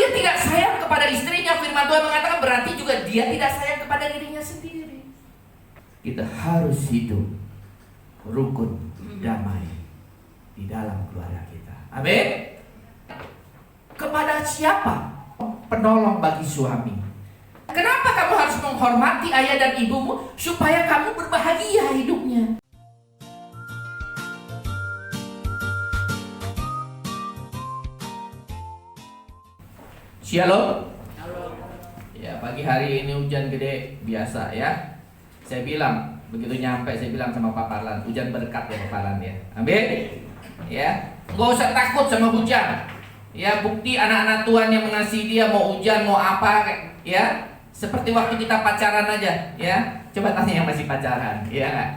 dia tidak sayang kepada istrinya, firman Tuhan mengatakan berarti juga dia tidak sayang kepada dirinya sendiri. Kita harus hidup rukun, damai di dalam keluarga kita. Amin. Kepada siapa? Penolong bagi suami. Kenapa kamu harus menghormati ayah dan ibumu? Supaya kamu berbahagia hidupnya. Shalom. Ya, pagi hari ini hujan gede biasa ya. Saya bilang, begitu nyampe saya bilang sama Pak Parlan, hujan berkat ya Pak Parlan ya. Amin. Ya, nggak usah takut sama hujan. Ya, bukti anak-anak Tuhan yang mengasihi dia mau hujan mau apa ya. Seperti waktu kita pacaran aja ya. Coba tanya yang masih pacaran ya.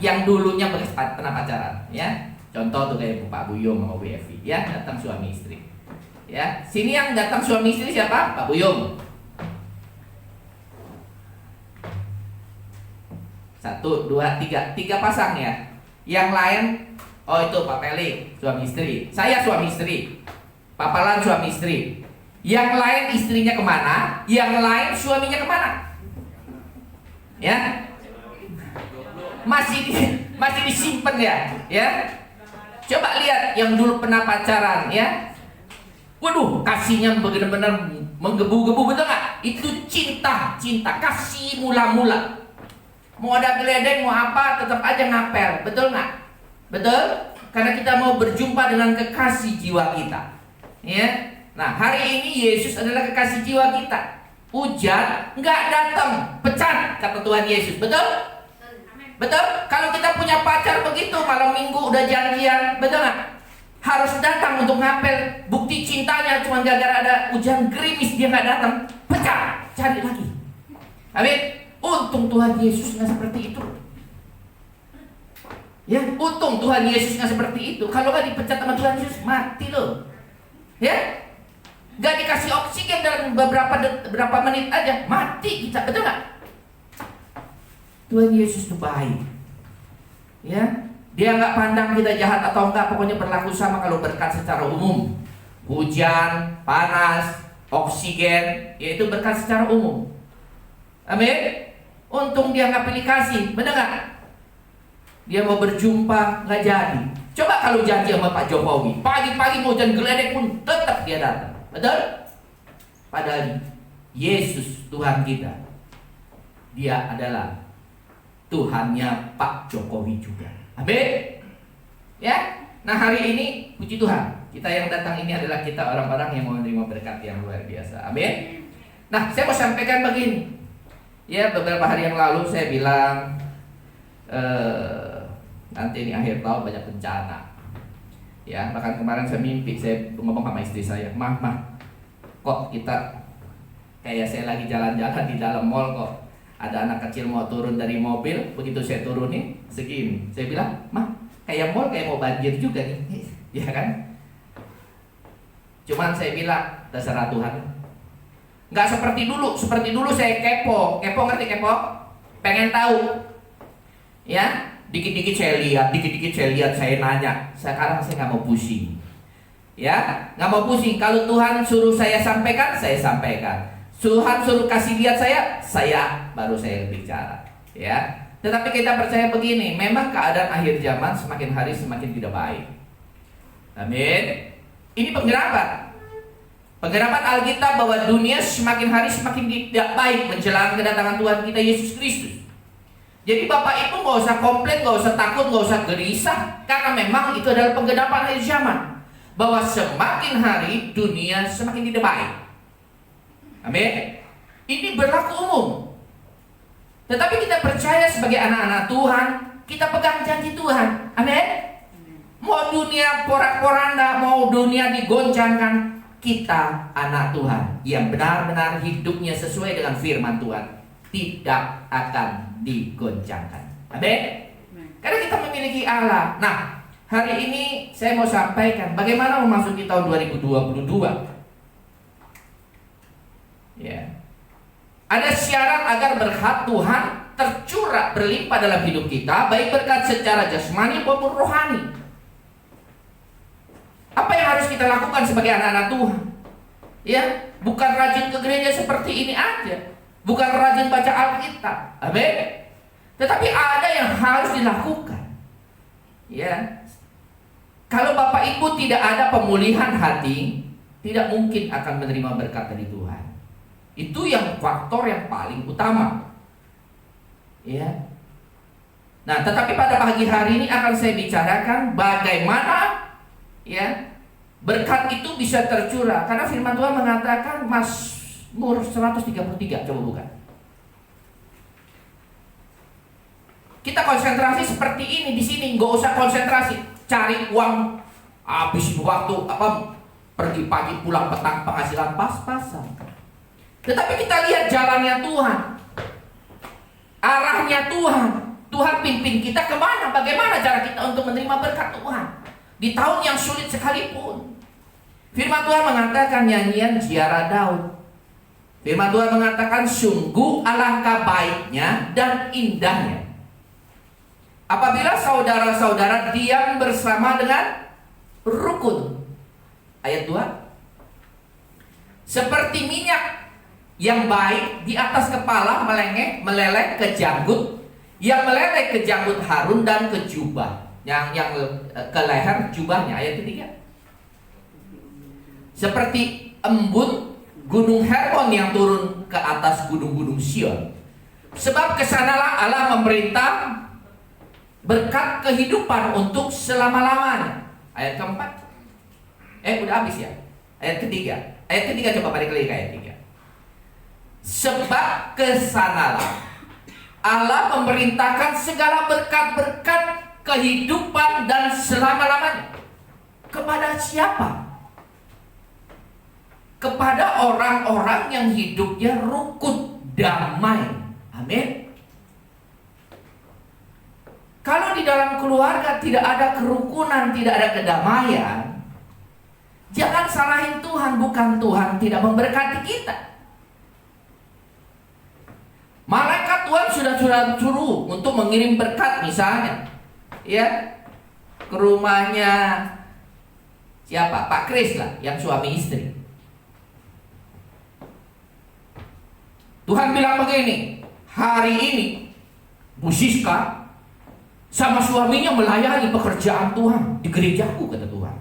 Yang dulunya pernah pacaran ya. Contoh tuh kayak Pak Buyung sama Bu Evi ya, datang suami istri. Ya, sini yang datang suami istri siapa? Pak Buyung. 1, 2, 3 pasang ya. Yang lain, oh itu Pak Peli suami istri, saya suami istri, Pak Palan suami istri. Yang lain istrinya kemana? Yang lain suaminya kemana? Ya, masih disimpan ya. Ya, coba lihat yang dulu pernah pacaran ya. Waduh, kasihnya benar-benar menggebu-gebu, betul nggak? Itu cinta, kasih mula-mula. Mau ada geledek, mau apa, tetap aja ngapel, betul nggak? Betul? Karena kita mau berjumpa dengan kekasih jiwa kita. Ya. Nah, hari ini Yesus adalah kekasih jiwa kita. Hujan nggak datang, pecat kata Tuhan Yesus, betul? Betul? Kalau kita punya pacar begitu, malam minggu udah janjian, betul nggak? Harus datang untuk ngapel. Bukti cintanya cuma gara-gara ada hujan gerimis dia nggak datang, pecah, cari lagi. Amin. Untung Tuhan Yesus nggak seperti itu. Ya, untung Tuhan Yesus nggak seperti itu. Kalau nggak dipecat sama Tuhan Yesus, mati loh. Ya, nggak dikasih oksigen dalam beberapa menit aja, mati kita, betul nggak? Tuhan Yesus itu baik. Ya. Dia nggak pandang kita jahat atau enggak, pokoknya berlaku sama kalau berkat secara umum. Hujan, panas, oksigen, yaitu berkat secara umum. Amin. Untung dia nggak pilih kasih, benar nggak? Dia mau berjumpa nggak jadi. Coba kalau janji sama Pak Jokowi, pagi-pagi mau hujan geledek pun tetap dia datang, betul? Padahal Yesus Tuhan kita, dia adalah Tuhannya Pak Jokowi juga. Amin. Ya. Nah, hari ini puji Tuhan, kita yang datang ini adalah kita orang-orang yang mau menerima berkat yang luar biasa. Amin. Nah, saya mau sampaikan begini. Ya, beberapa hari yang lalu saya bilang nanti ini akhir tahun banyak bencana. Ya, bahkan kemarin saya mimpi, saya ngomong sama istri saya, "Mah, kok kita kayak saya lagi jalan-jalan di dalam mall kok ada anak kecil mau turun dari mobil, begitu saya turunin segini." Saya bilang, "Mah, kayak mall kayak mau banjir juga nih." Ya kan? Cuman saya bilang, terserah Tuhan. Nggak seperti dulu. Seperti dulu saya kepo. Kepo, ngerti kepo? Pengen tahu. Ya, dikit-dikit saya lihat, saya nanya. Sekarang saya nggak mau pusing. Ya, nggak mau pusing. Kalau Tuhan suruh saya sampaikan, saya sampaikan. Tuhan suruh kasih lihat saya baru saya bicara, ya. Tetapi kita percaya begini, memang keadaan akhir zaman semakin hari semakin tidak baik. Amin. Ini penggerapan Alkitab bahwa dunia semakin hari semakin tidak baik menjelang kedatangan Tuhan kita Yesus Kristus. Jadi Bapak Ibu nggak usah komplain, nggak usah takut, nggak usah gelisah, karena memang itu adalah penggerapan akhir zaman. Bahwa semakin hari dunia semakin tidak baik. Amin. Ini berlaku umum. Tetapi kita percaya sebagai anak-anak Tuhan, kita pegang janji Tuhan. Amin. Mau dunia porak-poranda, mau dunia digoncangkan, kita anak Tuhan yang benar-benar hidupnya sesuai dengan firman Tuhan tidak akan digoncangkan. Amin. Karena kita memiliki Allah. Nah, hari ini saya mau sampaikan bagaimana memasuki tahun 2022. Ya. Ada syarat agar berkat Tuhan tercurah berlimpah dalam hidup kita, baik berkat secara jasmani maupun rohani. Apa yang harus kita lakukan sebagai anak-anak Tuhan? Ya, bukan rajin ke gereja seperti ini aja, bukan rajin baca Alkitab, amin. Tetapi ada yang harus dilakukan. Ya, kalau Bapak Ibu tidak ada pemulihan hati, tidak mungkin akan menerima berkat dari Tuhan. Itu yang faktor yang paling utama. Ya. Nah, tetapi pada pagi hari ini akan saya bicarakan bagaimana ya berkat itu bisa tercurah. Karena firman Tuhan mengatakan Mazmur 133, coba buka. Kita konsentrasi seperti ini di sini, nggak usah konsentrasi cari uang, habis waktu pergi pagi pulang petang, penghasilan pas-pasan. Tetapi kita lihat jalannya Tuhan, arahnya Tuhan. Tuhan pimpin kita kemana? Bagaimana cara kita untuk menerima berkat Tuhan di tahun yang sulit sekalipun? Firman Tuhan mengatakan nyanyian ziarah Daud. Firman Tuhan mengatakan sungguh alangkah baiknya dan indahnya apabila saudara-saudara diam bersama dengan rukun. Ayat 2. Seperti minyak yang baik di atas kepala meleleh ke janggut, yang meleleh ke janggut Harun dan ke jubah, yang ke leher jubahnya. Ayat 3. Seperti embun gunung Hermon yang turun ke atas gunung-gunung Sion. Sebab kesanalah Allah memerintah berkat kehidupan untuk selama-lamanya. Ayat keempat. Udah habis ya. Ayat ketiga. Ayat ketiga coba balik lagi ke ayat 3. Sebab kesanalah Allah memerintahkan segala berkat-berkat kehidupan dan selama-lamanya. Kepada siapa? Kepada orang-orang yang hidupnya rukun, damai. Amin. Kalau di dalam keluarga tidak ada kerukunan, tidak ada kedamaian, jangan salahin Tuhan, bukan Tuhan tidak memberkati kita. Malaikat Tuhan sudah suruh untuk mengirim berkat, misalnya ya ke rumahnya siapa? Pak Kris lah, yang suami istri. Tuhan bilang begini, hari ini Bu Siska sama suaminya melayani pekerjaan Tuhan di gerejaku, kata Tuhan.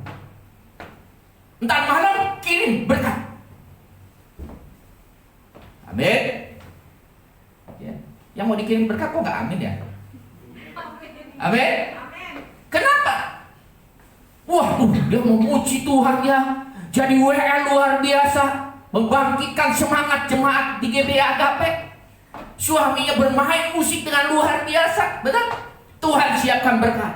Entar malam kirim berkat. Amin. Ya. Yang mau dikirim berkat kok nggak amin ya? Amin. Kenapa? Wah, dia memuji Tuhan ya. Jadi WL luar biasa, membangkitkan semangat jemaat di GBA Agape. Suaminya bermain musik dengan luar biasa, betul? Tuhan siapkan berkat.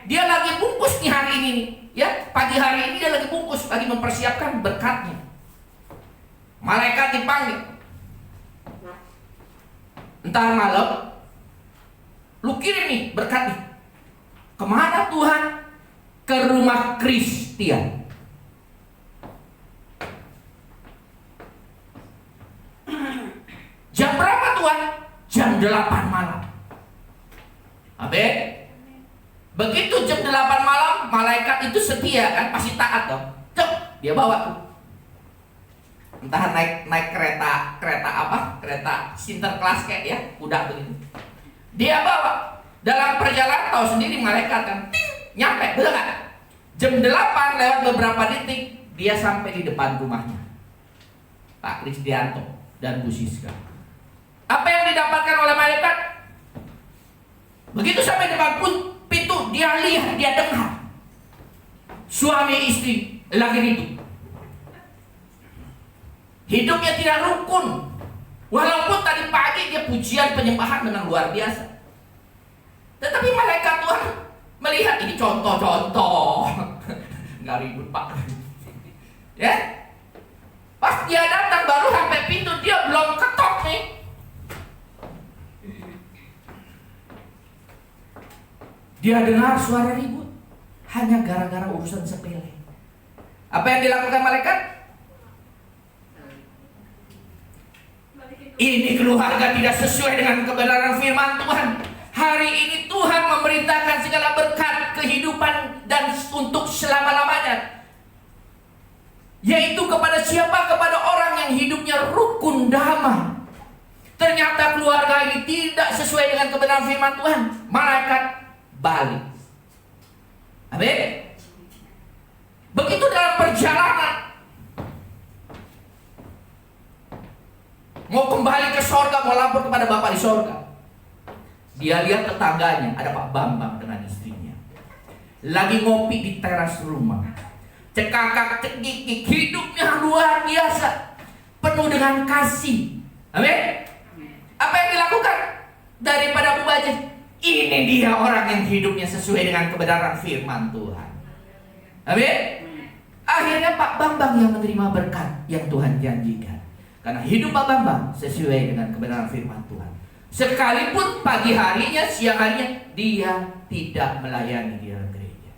Dia lagi bungkus nih hari ini nih, ya. Pagi hari ini dia lagi bungkus, lagi mempersiapkan berkatnya. Malaikat dipanggil. Entar malam, lu kirim nih berkat nih. Kemana Tuhan? Ke rumah Kristian. Jam berapa Tuhan? Jam 8 malam. Amin. Begitu jam 8 malam, malaikat itu setia kan, pasti taat dong. Cep, dia bawa tuh. Entah naik kereta apa? Kereta Sinterklas kayak ya, kuda begitu. Dia bawa. Dalam perjalanan tahu sendiri malaikat kan, ting, nyampe, betul nggak? Jam 8 lewat beberapa detik, dia sampai di depan rumahnya Pak Kristianto dan Bu Siska. Apa yang didapatkan oleh malaikat? Begitu sampai depan pintu, dia lihat, dia dengar suami istri lagi ribut. Hidupnya tidak rukun. Walaupun tadi pagi dia pujian penyembahan dengan luar biasa, tetapi malaikat Tuhan melihat ini contoh-contoh. Nggak ribut Pak. Ya, pas dia datang baru sampai pintu, dia belum ketok nih. Dia dengar suara ribut hanya gara-gara urusan sepele. Apa yang dilakukan malaikat? Ini keluarga tidak sesuai dengan kebenaran firman Tuhan. Hari ini Tuhan memerintahkan segala berkat kehidupan dan untuk selama-lamanya. Yaitu kepada siapa? Kepada lagi tidak sesuai dengan kebenaran firman Tuhan, malaikat balik. Amin. Begitu dalam perjalanan mau kembali ke sorga, mau lapor kepada Bapak di sorga, dia lihat tetangganya, ada Pak Bambang dengan istrinya lagi ngopi di teras rumah, cekakak cekikik, hidupnya luar biasa, penuh dengan kasih. Amin. Apa yang dilakukan? Daripada membaca, ini dia orang yang hidupnya sesuai dengan kebenaran firman Tuhan. Amin. Akhirnya Pak Bambang yang menerima berkat yang Tuhan janjikan, karena hidup Pak Bambang sesuai dengan kebenaran firman Tuhan. Sekalipun pagi harinya, siang harinya, dia tidak melayani di dalam gereja.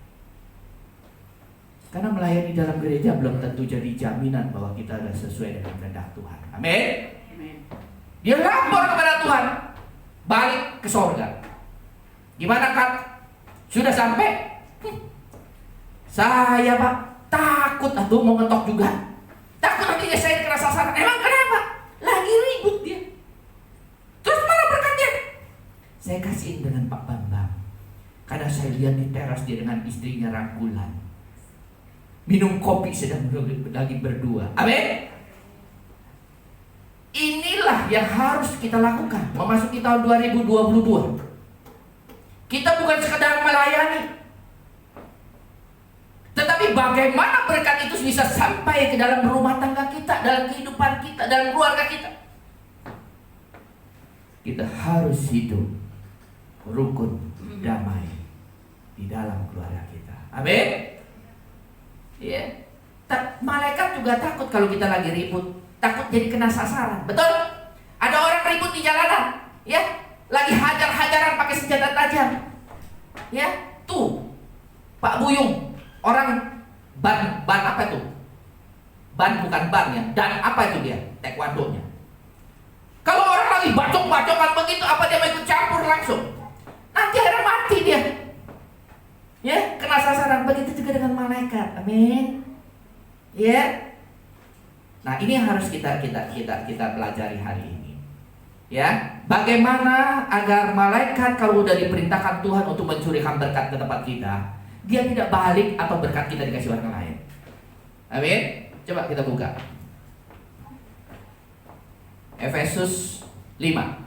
Karena melayani dalam gereja belum tentu jadi jaminan bahwa kita sudah sesuai dengan kehendak Tuhan. Amin. Dia lapor kepada Tuhan, balik ke sorga. Gimana Kak? Sudah sampai? Saya Pak takut atau mau ngetok juga. Takut nanti saya kena sasaran. Emang kenapa? Lagi ribut dia. Terus mana berkatnya? Saya kasihin dengan Pak Bambang, karena saya lihat di teras dia dengan istrinya rangkulan, minum kopi sedang lagi berdua. Amin. Inilah yang harus kita lakukan memasuki tahun 2022. Kita bukan sekedar melayani, tetapi bagaimana berkat itu bisa sampai ke dalam rumah tangga kita, dalam kehidupan kita, dalam keluarga kita. Kita harus hidup rukun, damai di dalam keluarga kita. Amin. Ya. Malaikat juga takut kalau kita lagi ribut, takut jadi kena sasaran. Betul? Ada orang ribut di jalanan, ya, lagi hajar-hajaran pakai senjata tajam. Ya, tuh Pak Buyung, orang ban apa itu? Ban bukan ban ya, dan apa itu dia? Taekwondo-nya. Kalau orang lagi bacok-bacokan begitu, apa dia mau ikut campur langsung? Nanti akhirnya mati dia. Ya, kena sasaran. Begitu juga dengan malaikat. Amin. Ya. Nah, ini yang harus kita pelajari hari ini. Ya, bagaimana agar malaikat kalau udah diperintahkan Tuhan untuk mencurahkan berkat ke tempat kita, dia tidak balik atau berkat kita dikasih orang lain. Amin. Coba kita buka Efesus 5.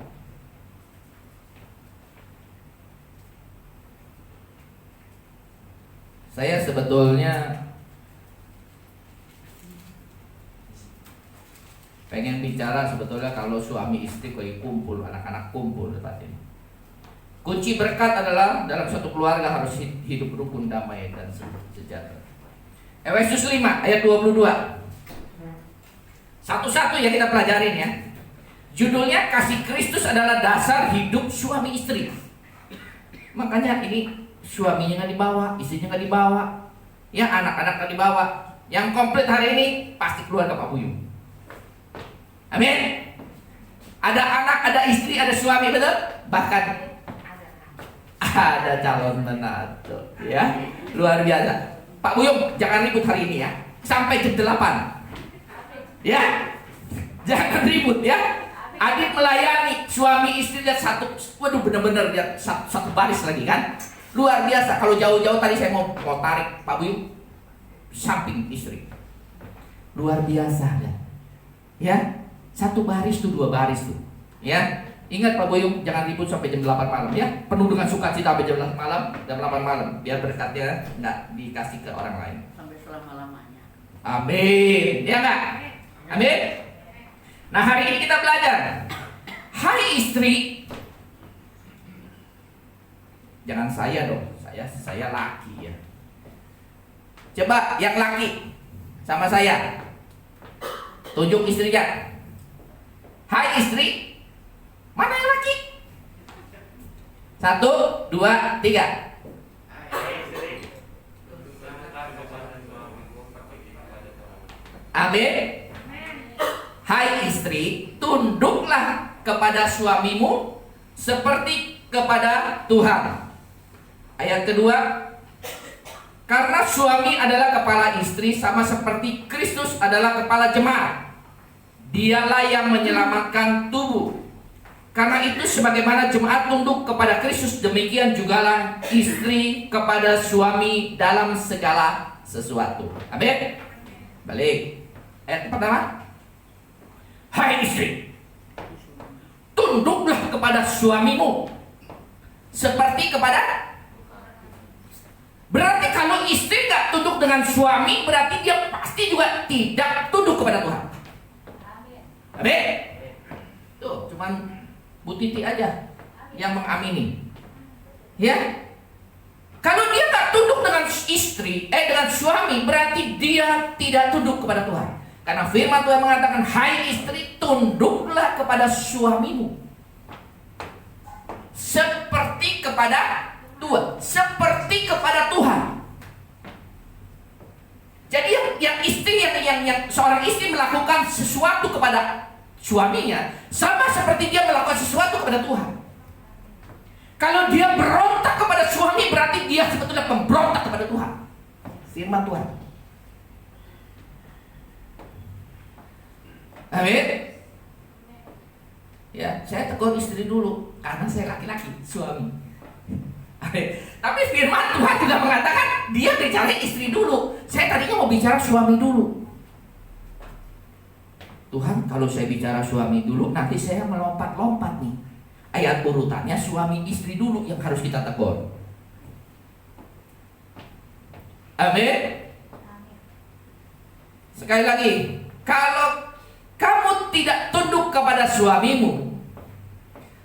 Saya sebetulnya pengen bicara sebetulnya kalau suami istri lagi kumpul, anak-anak kumpul tempat ini. Kunci berkat adalah dalam suatu keluarga harus hidup rukun, damai dan sejahtera. Efesus 5 ayat 22. Satu-satu ya kita pelajarin ya. Judulnya kasih Kristus adalah dasar hidup suami istri. Makanya ini suaminya nggak dibawa, istrinya nggak dibawa, ya anak-anak nggak dibawa. Yang komplit hari ini pasti keluarga Pak Buyung. Amin. Ada anak, ada istri, ada suami, betul? Bahkan ada calon menantu, ya luar biasa. Pak Buyung jangan ribut hari ini ya, sampai jam 8. Ya, jangan ribut ya. Adik melayani, suami istri lihat satu, waduh bener-bener lihat satu baris lagi kan, luar biasa. Kalau jauh-jauh tadi saya mau tarik Pak Buyung samping istri, luar biasa ya. Satu baris tuh, dua baris tuh, ya. Ingat Pak Buyung jangan ribut sampai jam 8 malam ya, penuh dengan sukacita sampai jam 8 malam, jam 8 malam, biar berkatnya nggak dikasih ke orang lain. Sampai selama-lamanya. Amin, ya nggak? Amin. Nah hari ini kita belajar. Hai istri, jangan saya dong, saya laki ya. Coba yang laki sama saya, tunjuk istrinya. Hai istri, mana yang laki? 1, 2, 3. Amin. Hai istri, tunduklah kepada suamimu seperti kepada Tuhan. Ayat kedua, karena suami adalah kepala istri sama seperti Kristus adalah kepala jemaat. Dialah yang menyelamatkan tubuh. Karena itu sebagaimana jemaat tunduk kepada Kristus, demikian jugalah istri kepada suami dalam segala sesuatu. Amin. Balik. Ayat pertama. Hai istri, tunduklah kepada suamimu seperti kepada. Berarti kalau istri gak tunduk dengan suami, berarti dia pasti juga tidak tunduk kepada Tuhan. Amin. Tuh, cuman Bu Titi aja yang mengamini. Ya. Kalau dia tak tunduk dengan istri, dengan suami, berarti dia tidak tunduk kepada Tuhan. Karena firman Tuhan mengatakan, hai istri, tunduklah kepada suamimu seperti kepada Tuhan, seperti kepada Tuhan. Jadi yang istri yang seorang istri melakukan sesuatu kepada suaminya sama seperti dia melakukan sesuatu kepada Tuhan. Kalau dia berontak kepada suami, berarti dia sebetulnya pemberontak kepada Tuhan. Firman Tuhan. Amin. Ya, saya tegur istri dulu karena saya laki-laki, suami. Amin. Tapi firman Tuhan juga mengatakan dia bicara istri dulu. Saya tadinya mau bicara suami dulu. Tuhan, kalau saya bicara suami dulu, nanti saya melompat-lompat nih. Ayat urutannya suami istri dulu yang harus kita tegur. Amin. Sekali lagi, kalau kamu tidak tunduk kepada suamimu,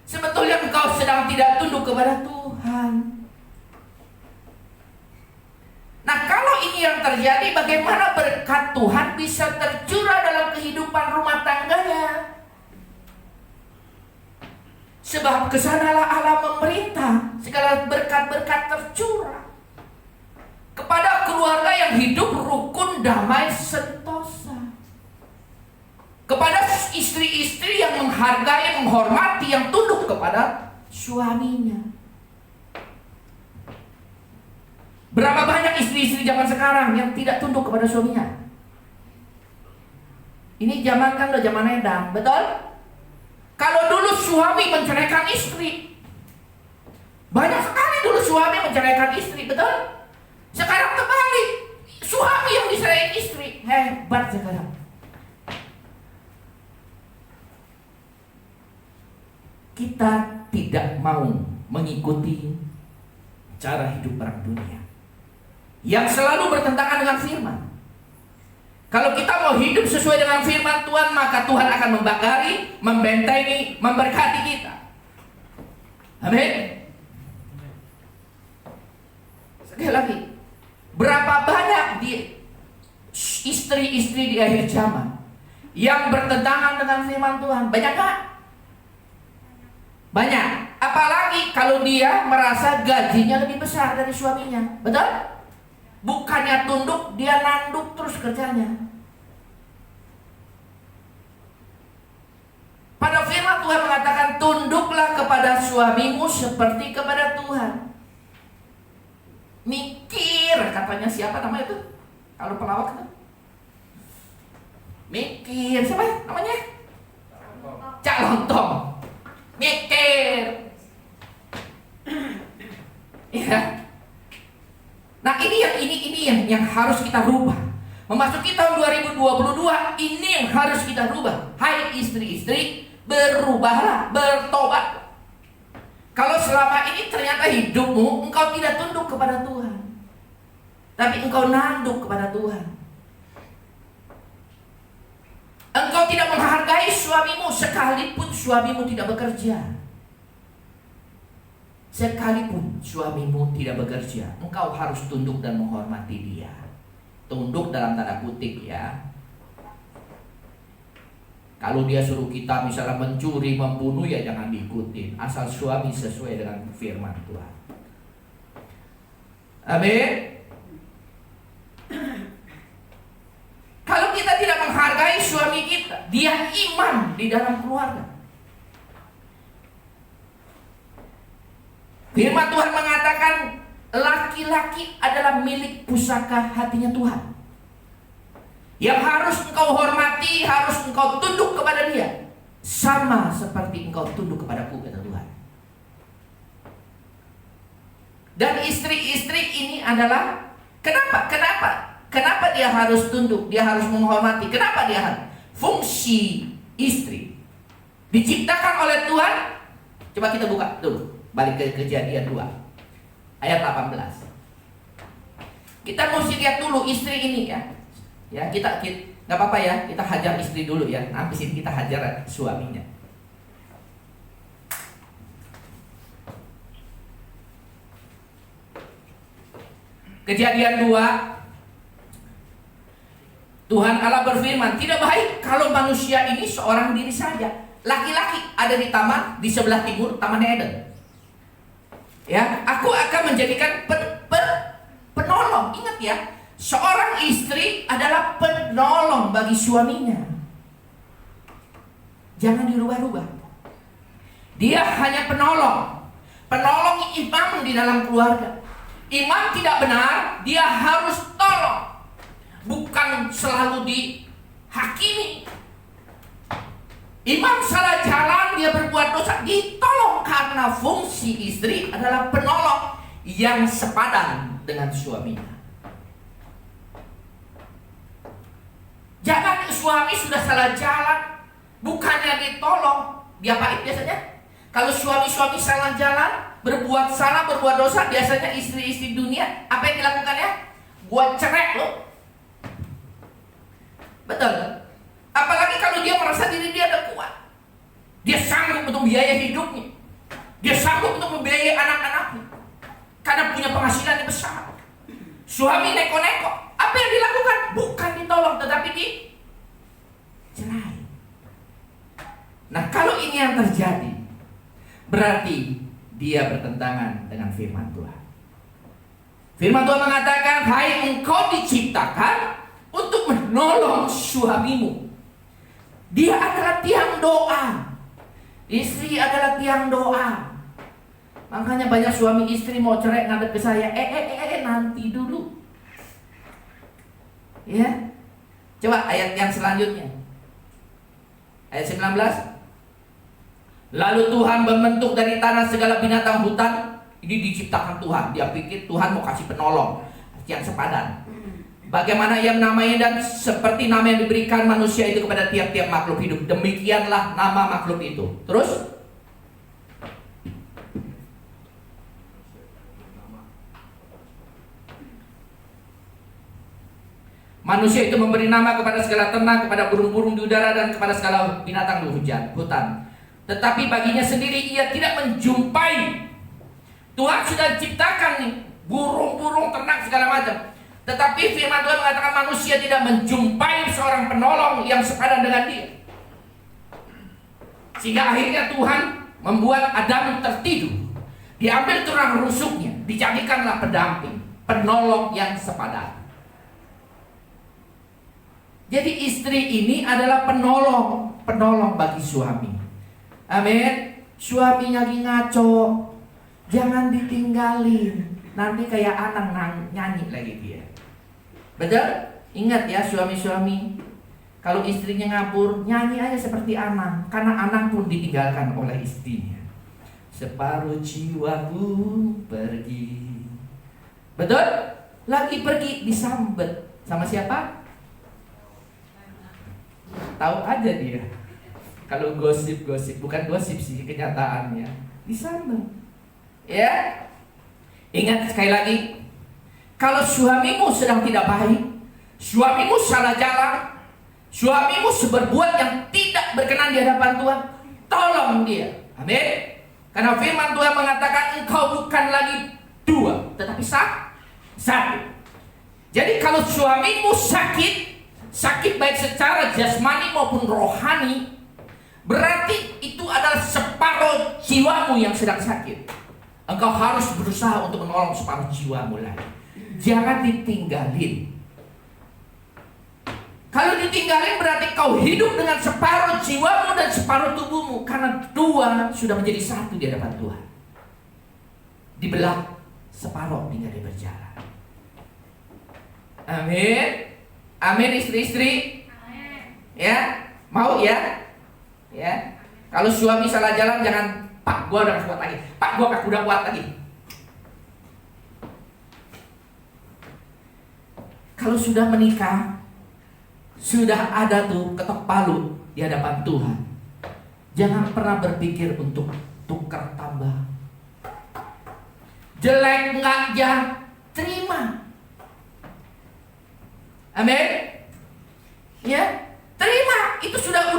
sebetulnya engkau sedang tidak tunduk kepada Tuhan. Nah, kalau ini yang terjadi, bagaimana berkat Tuhan bisa tercurah dalam kehidupan rumah tangganya? Sebab kesanalah Allah memerintah segala berkat-berkat tercurah kepada keluarga yang hidup rukun, damai, sentosa, kepada istri-istri yang menghargai, menghormati, yang tunduk kepada suaminya. Berapa banyak istri-istri zaman sekarang yang tidak tunduk kepada suaminya? Ini zaman kan udah zaman edan, betul? Kalau dulu suami menceraikan istri, banyak sekali dulu suami menceraikan istri, betul? Sekarang terbalik, suami yang diceraikan istri. Hebat sekarang. Kita tidak mau mengikuti cara hidup orang dunia yang selalu bertentangan dengan firman. Kalau kita mau hidup sesuai dengan firman Tuhan, maka Tuhan akan membakari, membentengi, memberkati kita. Amin. Sekali lagi, berapa banyak istri-istri di akhir zaman yang bertentangan dengan firman Tuhan? Banyak gak? Banyak. Apalagi kalau dia merasa gajinya lebih besar dari suaminya, betul? Bukannya tunduk, dia nanduk terus kerjanya. Pada firman Tuhan mengatakan, tunduklah kepada suamimu seperti kepada Tuhan. Mikir, katanya siapa namanya itu? Kalau pelawak itu mikir, siapa namanya? Cak Lontong. Mikir. Ya. Nah, ini yang harus kita rubah. Memasuki tahun 2022, ini yang harus kita rubah. Hai istri-istri, berubahlah, bertobat. Kalau selama ini ternyata hidupmu engkau tidak tunduk kepada Tuhan, tapi engkau nanduk kepada Tuhan. Engkau tidak menghargai suamimu sekalipun suamimu tidak bekerja. Sekalipun suamimu tidak bekerja, engkau harus tunduk dan menghormati dia. Tunduk dalam tanda kutip ya. Kalau dia suruh kita misalnya mencuri, membunuh, ya jangan diikutin. Asal suami sesuai dengan firman Tuhan. Amin. Kalau kita tidak menghargai suami kita, dia iman di dalam keluarga. Firman Tuhan mengatakan laki-laki adalah milik pusaka hatinya Tuhan, yang harus engkau hormati, harus engkau tunduk kepada dia sama seperti engkau tunduk kepadaku, kata Tuhan. Dan istri-istri ini adalah Kenapa dia harus tunduk? Dia harus menghormati. Kenapa dia harus? Fungsi istri diciptakan oleh Tuhan. Coba kita buka dulu, balik ke Kejadian 2 ayat 18. Kita mesti lihat dulu istri ini ya. Ya, kita nggak apa-apa ya, kita hajar istri dulu ya. Habis ini kita hajar suaminya. Kejadian 2, Tuhan Allah berfirman, tidak baik kalau manusia ini seorang diri saja. Laki-laki ada di taman di sebelah timur, Taman Eden. Ya, aku akan menjadikan penolong. Ingat ya, seorang istri adalah penolong bagi suaminya. Jangan dirubah-rubah. Dia hanya penolong. Penolong imam di dalam keluarga. Imam tidak benar, dia harus tolong. Bukan selalu dihakimi. Imam salah jalan, dia berbuat dosa, ditolong. Karena fungsi istri adalah penolong yang sepadan dengan suaminya. Jangan suami sudah salah jalan, bukannya ditolong, diapain biasanya? Kalau suami-suami salah jalan, berbuat salah, berbuat dosa, biasanya istri-istri dunia, apa yang dilakukannya? Buat cerai loh. Betul. Apalagi kalau dia merasa diri dia udah kuat. Dia sanggup untuk biaya hidupnya. Dia sanggup untuk membiayai anak-anaknya. Karena punya penghasilan yang besar. Suami neko-neko. Apa yang dilakukan? Bukan ditolong, tetapi dicerai. Nah, kalau ini yang terjadi, berarti dia bertentangan dengan firman Tuhan. Firman Tuhan mengatakan, hai engkau diciptakan untuk menolong suamimu. Dia adalah tiang doa. Istri adalah tiang doa. Makanya banyak suami istri mau cerai ngadep ke saya, nanti dulu. Ya. Coba ayat yang selanjutnya. Ayat 19. Lalu Tuhan membentuk dari tanah segala binatang hutan. Ini diciptakan Tuhan. Dia pikir Tuhan mau kasih penolong yang sepadan. Bagaimana ia menamai, dan seperti nama yang diberikan manusia itu kepada tiap-tiap makhluk hidup, demikianlah nama makhluk itu. Terus manusia itu memberi nama kepada segala ternak, kepada burung-burung di udara, dan kepada segala binatang di hutan. Tetapi baginya sendiri ia tidak menjumpai. Tuhan sudah ciptakan nih burung-burung, ternak, segala macam. Tetapi firman Tuhan mengatakan manusia tidak menjumpai seorang penolong yang sepadan dengan dia. Sehingga akhirnya Tuhan membuat Adam tertidur. Diambil tulang rusuknya, dijadikanlah pendamping, penolong yang sepadan. Jadi istri ini adalah penolong bagi suami. Amin. Suami lagi ngaco, jangan ditinggalin. Nanti kayak Anang nyanyi lagi dia. Betul? Ingat ya suami-suami, kalau istrinya ngabur, nyanyi aja seperti Anang. Karena Anang pun ditinggalkan oleh istrinya. Separuh jiwaku pergi. Betul? Lagi pergi disambet. Sama siapa? Tahu aja dia. Kalau gosip-gosip, bukan gosip sih kenyataannya, disambet. Ya? Ingat sekali lagi, kalau suamimu sedang tidak baik, suamimu salah jalan, suamimu berbuat yang tidak berkenan di hadapan Tuhan, tolong dia. Amin. Karena firman Tuhan mengatakan engkau bukan lagi dua, tetapi satu. Jadi kalau suamimu sakit baik secara jasmani maupun rohani, berarti itu adalah separuh jiwamu yang sedang sakit. Engkau harus berusaha untuk menolong separuh jiwamu lagi. Jangan ditinggalin. Kalau ditinggalin berarti kau hidup dengan separuh jiwamu dan separuh tubuhmu. Karena dua sudah menjadi satu di hadapan Tuhan. Dibelah separuh tinggal berjalan. Amin. Amin istri-istri. Ya, mau ya? Ya. Kalau suami salah jalan, jangan, Pak, gua udah kuat lagi. Pak, gua udah kuat lagi. Kalau sudah menikah, sudah ada tuh ketok palu di hadapan Tuhan. Jangan pernah berpikir untuk tukar tambah. Jelek enggak, ya terima. Amin. Ya, terima. Itu sudah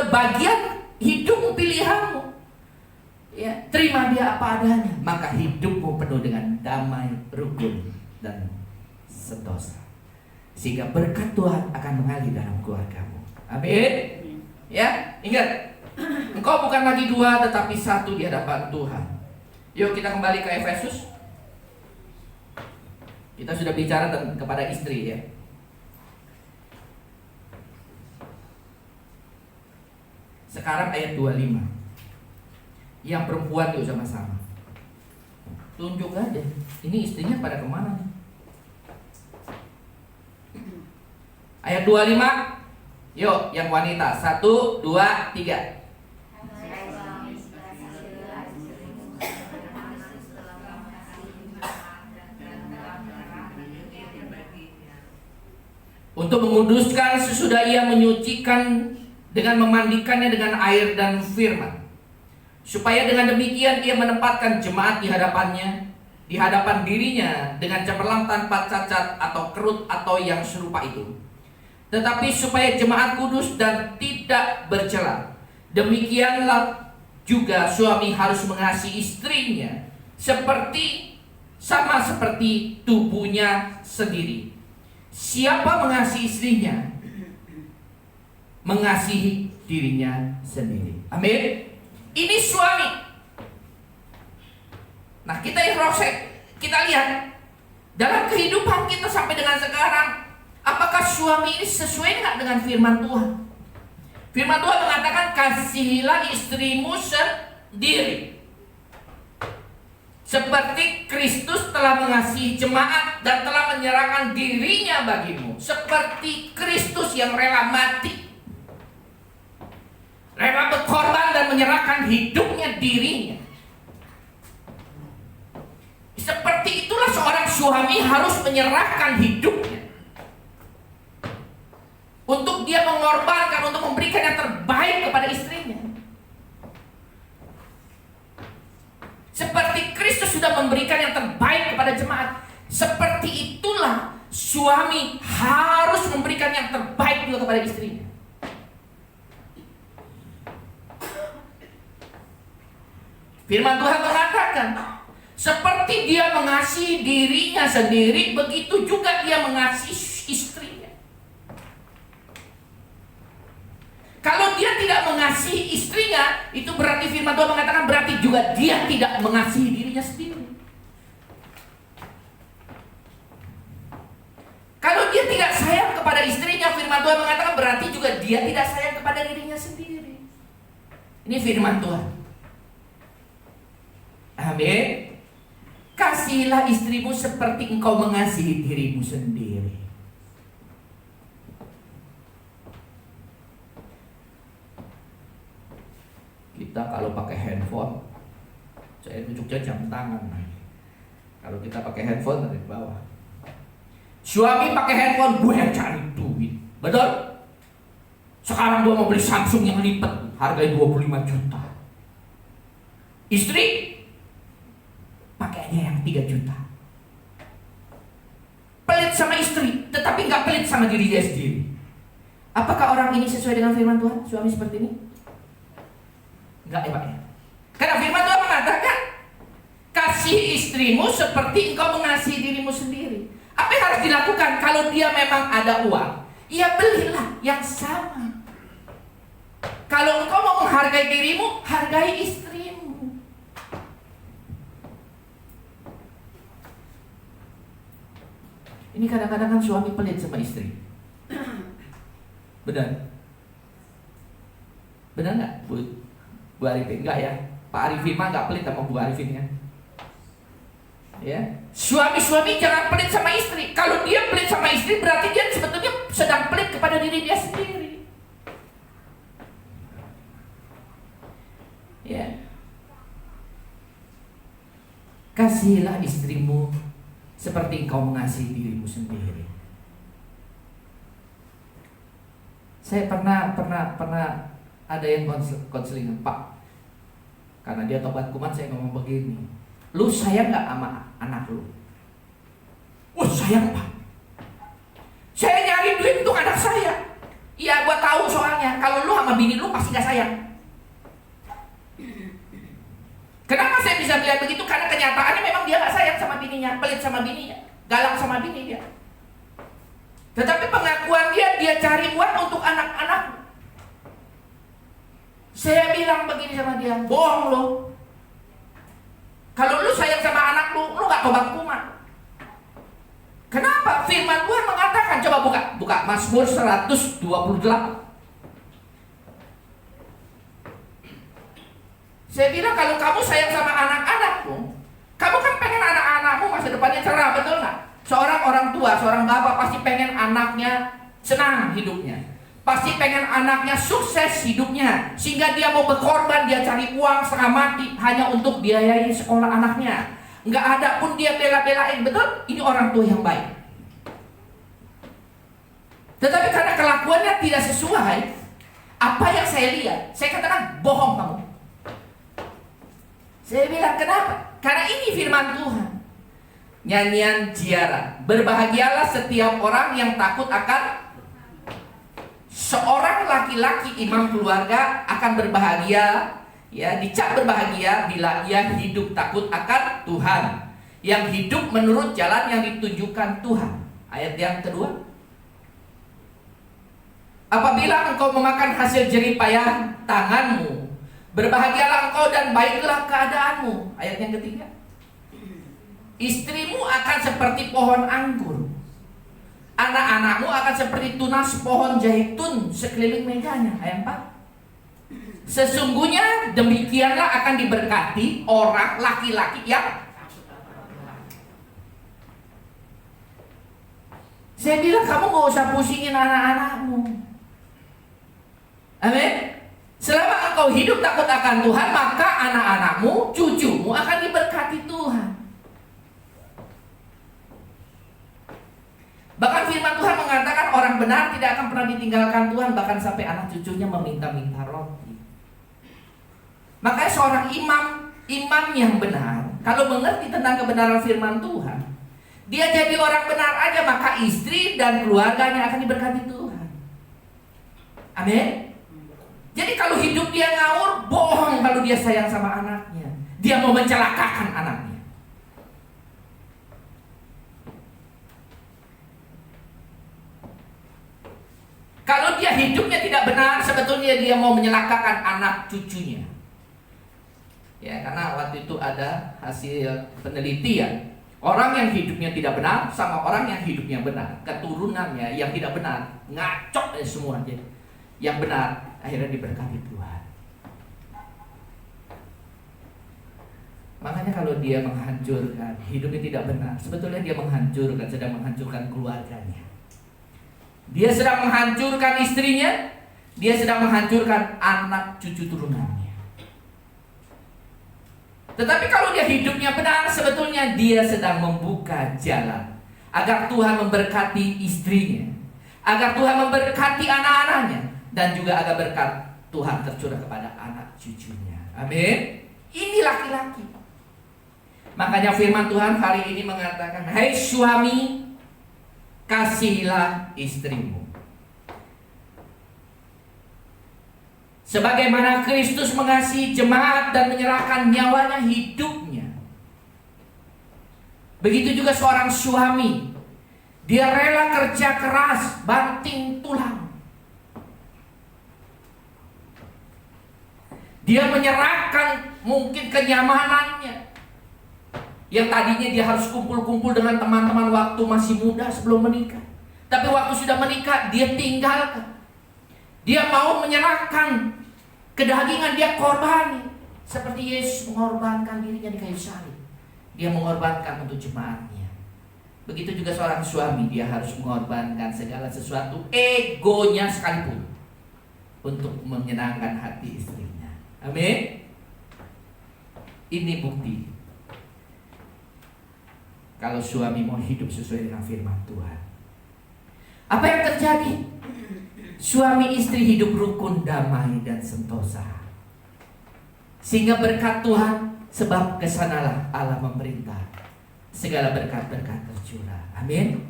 bagian hidupmu, pilihanmu. Ya, terima dia apa adanya, maka hidupmu penuh dengan damai, rukun, dan sentosa. Sehingga berkat Tuhan akan mengalir dalam keluargamu. Amin. Ya, ingat, engkau bukan lagi dua tetapi satu di hadapan Tuhan. Yuk kita kembali ke Efesus. Kita sudah bicara kepada istri ya. Sekarang ayat 25. Yang perempuan yuk sama-sama. Tunjuk aja. Ini istrinya pada kemana nih? Ayat 25. Yuk yang wanita. 1, 2, 3. Untuk menguduskan sesudah ia menyucikan dengan memandikannya dengan air dan firman, supaya dengan demikian ia menempatkan jemaat di hadapannya, di hadapan dirinya dengan cemerlang tanpa cacat atau kerut atau yang serupa itu, tetapi supaya jemaat kudus dan tidak bercela. Demikianlah juga suami harus mengasihi istrinya sama seperti tubuhnya sendiri. Siapa mengasihi istrinya, mengasihi dirinya sendiri. Amin. Ini suami. Nah, kita kita lihat dalam kehidupan kita sampai dengan sekarang, apakah suami ini sesuai nggak dengan firman Tuhan? Firman Tuhan mengatakan, kasihilah istrimu sendiri seperti Kristus telah mengasihi jemaat dan telah menyerahkan dirinya bagimu. Seperti Kristus yang rela mati, rela berkorban dan menyerahkan hidupnya, dirinya. Seperti itulah seorang suami harus menyerahkan hidupnya untuk dia mengorbankan, untuk memberikan yang terbaik kepada istrinya. Seperti Kristus sudah memberikan yang terbaik kepada jemaat, seperti itulah suami harus memberikan yang terbaik juga kepada istrinya. Firman Tuhan mengatakan, seperti dia mengasihi dirinya sendiri, begitu juga dia mengasihi istrinya. Kalau dia tidak mengasihi istrinya, itu berarti firman Tuhan mengatakan berarti juga dia tidak mengasihi dirinya sendiri. Kalau dia tidak sayang kepada istrinya, firman Tuhan mengatakan berarti juga dia tidak sayang kepada dirinya sendiri. Ini firman Tuhan. Amin. Kasihilah istrimu seperti engkau mengasihi dirimu sendiri. Kita kalau pakai handphone, saya tunjuknya jam tangan. Kalau kita pakai handphone dari bawah. Suami pakai handphone, gue yang cari duit. Betul? Sekarang gue mau beli Samsung yang lipat, harganya 25 juta. Istri pakainya yang 3 juta. Pelit sama istri, tetapi gak pelit sama diri dia sendiri. Apakah orang ini sesuai dengan firman Tuhan? Suami seperti ini? Enggak ya Pak ya. Karena firman Tuhan mengatakan, kasih istrimu seperti engkau mengasihi dirimu sendiri. Apa yang harus dilakukan? Kalau dia memang ada uang, ya belilah yang sama. Kalau engkau mau menghargai dirimu, hargai istrimu. Ini kadang-kadang kan suami pelit sama istri. Benar? Benar nggak Bu Arifin? Enggak ya, Pak Arifin mah nggak pelit sama Bu Arifin ya. Ya, suami-suami jangan pelit sama istri. Kalau dia pelit sama istri, berarti dia sebetulnya sedang pelit kepada diri dia sendiri. Ya. Kasihilah istrimu seperti engkau mengasihi dirimu sendiri. Saya pernah ada yang konseling Pak, karena dia tobat kuman, saya ngomong begini, lu sayang gak sama anak lu? Oh sayang Pak, saya nyari duit untuk anak saya. Iya gua tahu soalnya, kalau lu sama bini lu pasti gak sayang. Kenapa saya bisa bilang begitu? Karena kenyataannya memang dia gak sayang sama bininya, pelit sama bininya, galak sama bini dia. Tetapi pengakuan dia cari uang untuk anak-anak. Saya bilang begini sama dia, bohong lo. Kalau lu sayang sama anak lu gak tobat kuman. Kenapa? Firman Tuhan mengatakan, coba buka Mazmur 128. Saya bilang kalau kamu sayang sama anak-anakmu, kamu kan pengen anak-anakmu masa depannya cerah, betul nggak? Seorang orang tua, seorang bapak pasti pengen anaknya senang hidupnya, pasti pengen anaknya sukses hidupnya, sehingga dia mau berkorban, dia cari uang setengah mati hanya untuk biayai sekolah anaknya. Nggak ada pun dia bela-belain, betul? Ini orang tua yang baik. Tetapi karena kelakuannya tidak sesuai apa yang saya lihat, saya katakan bohong kamu. Saya bilang kenapa? Karena ini firman Tuhan. Nyanyian Ziarah, berbahagialah setiap orang yang takut akan. Seorang laki-laki imam keluarga akan berbahagia, ya, dicap berbahagia bila ia hidup takut akan Tuhan, yang hidup menurut jalan yang ditunjukkan Tuhan. Ayat yang kedua, apabila engkau memakan hasil jerih payah tanganmu, berbahagialah engkau dan baiklah keadaanmu. Ayat yang ketiga, istrimu akan seperti pohon anggur, anak-anakmu akan seperti tunas pohon zaitun sekeliling mejanya. Ayat 4, sesungguhnya demikianlah akan diberkati orang laki-laki yang. Saya bilang kamu gak usah pusingin anak-anakmu. Amin. Selama engkau hidup takut akan Tuhan, maka anak-anakmu, cucumu akan diberkati Tuhan. Bahkan firman Tuhan mengatakan orang benar tidak akan pernah ditinggalkan Tuhan, bahkan sampai anak cucunya meminta-minta roti. Makanya seorang imam yang benar, kalau mengerti tentang kebenaran firman Tuhan, dia jadi orang benar aja, maka istri dan keluarganya akan diberkati Tuhan. Amin. Jadi kalau hidup dia ngawur, bohong kalau dia sayang sama anaknya. Dia mau mencelakakan anaknya. Kalau dia hidupnya tidak benar, sebetulnya dia mau menyelakakan anak cucunya. Ya, karena waktu itu ada hasil penelitian. Orang yang hidupnya tidak benar sama orang yang hidupnya benar, keturunannya yang tidak benar ngacok semua aja. Yang benar akhirnya diberkati Tuhan. Makanya kalau dia menghancurkan, hidupnya tidak benar, sebetulnya dia menghancurkan, sedang menghancurkan keluarganya. Dia sedang menghancurkan istrinya, dia sedang menghancurkan anak cucu turunannya. Tetapi kalau dia hidupnya benar, sebetulnya dia sedang membuka jalan agar Tuhan memberkati istrinya, agar Tuhan memberkati anak-anaknya, dan juga agar berkat Tuhan tercurah kepada anak cucunya. Amin. Ini laki-laki. Makanya firman Tuhan hari ini mengatakan, hai suami, kasihilah istrimu sebagaimana Kristus mengasihi jemaat dan menyerahkan nyawanya, hidupnya. Begitu juga seorang suami, dia rela kerja keras, banting tulang. Dia menyerahkan mungkin kenyamanannya, yang tadinya dia harus kumpul-kumpul dengan teman-teman waktu masih muda sebelum menikah, tapi waktu sudah menikah dia tinggalkan. Dia mau menyerahkan kedagingan, dia korbani, seperti Yesus mengorbankan dirinya di kayu salib. Dia mengorbankan untuk jemaatnya. Begitu juga seorang suami, dia harus mengorbankan segala sesuatu, egonya sekalipun, untuk menyenangkan hati istrinya. Amin. Ini bukti kalau suami mau hidup sesuai dengan firman Tuhan. Apa yang terjadi? Suami istri hidup rukun, damai, dan sentosa. Sehingga berkat Tuhan, sebab kesanalah Allah memerintah, segala berkat-berkat tercurah. Amin.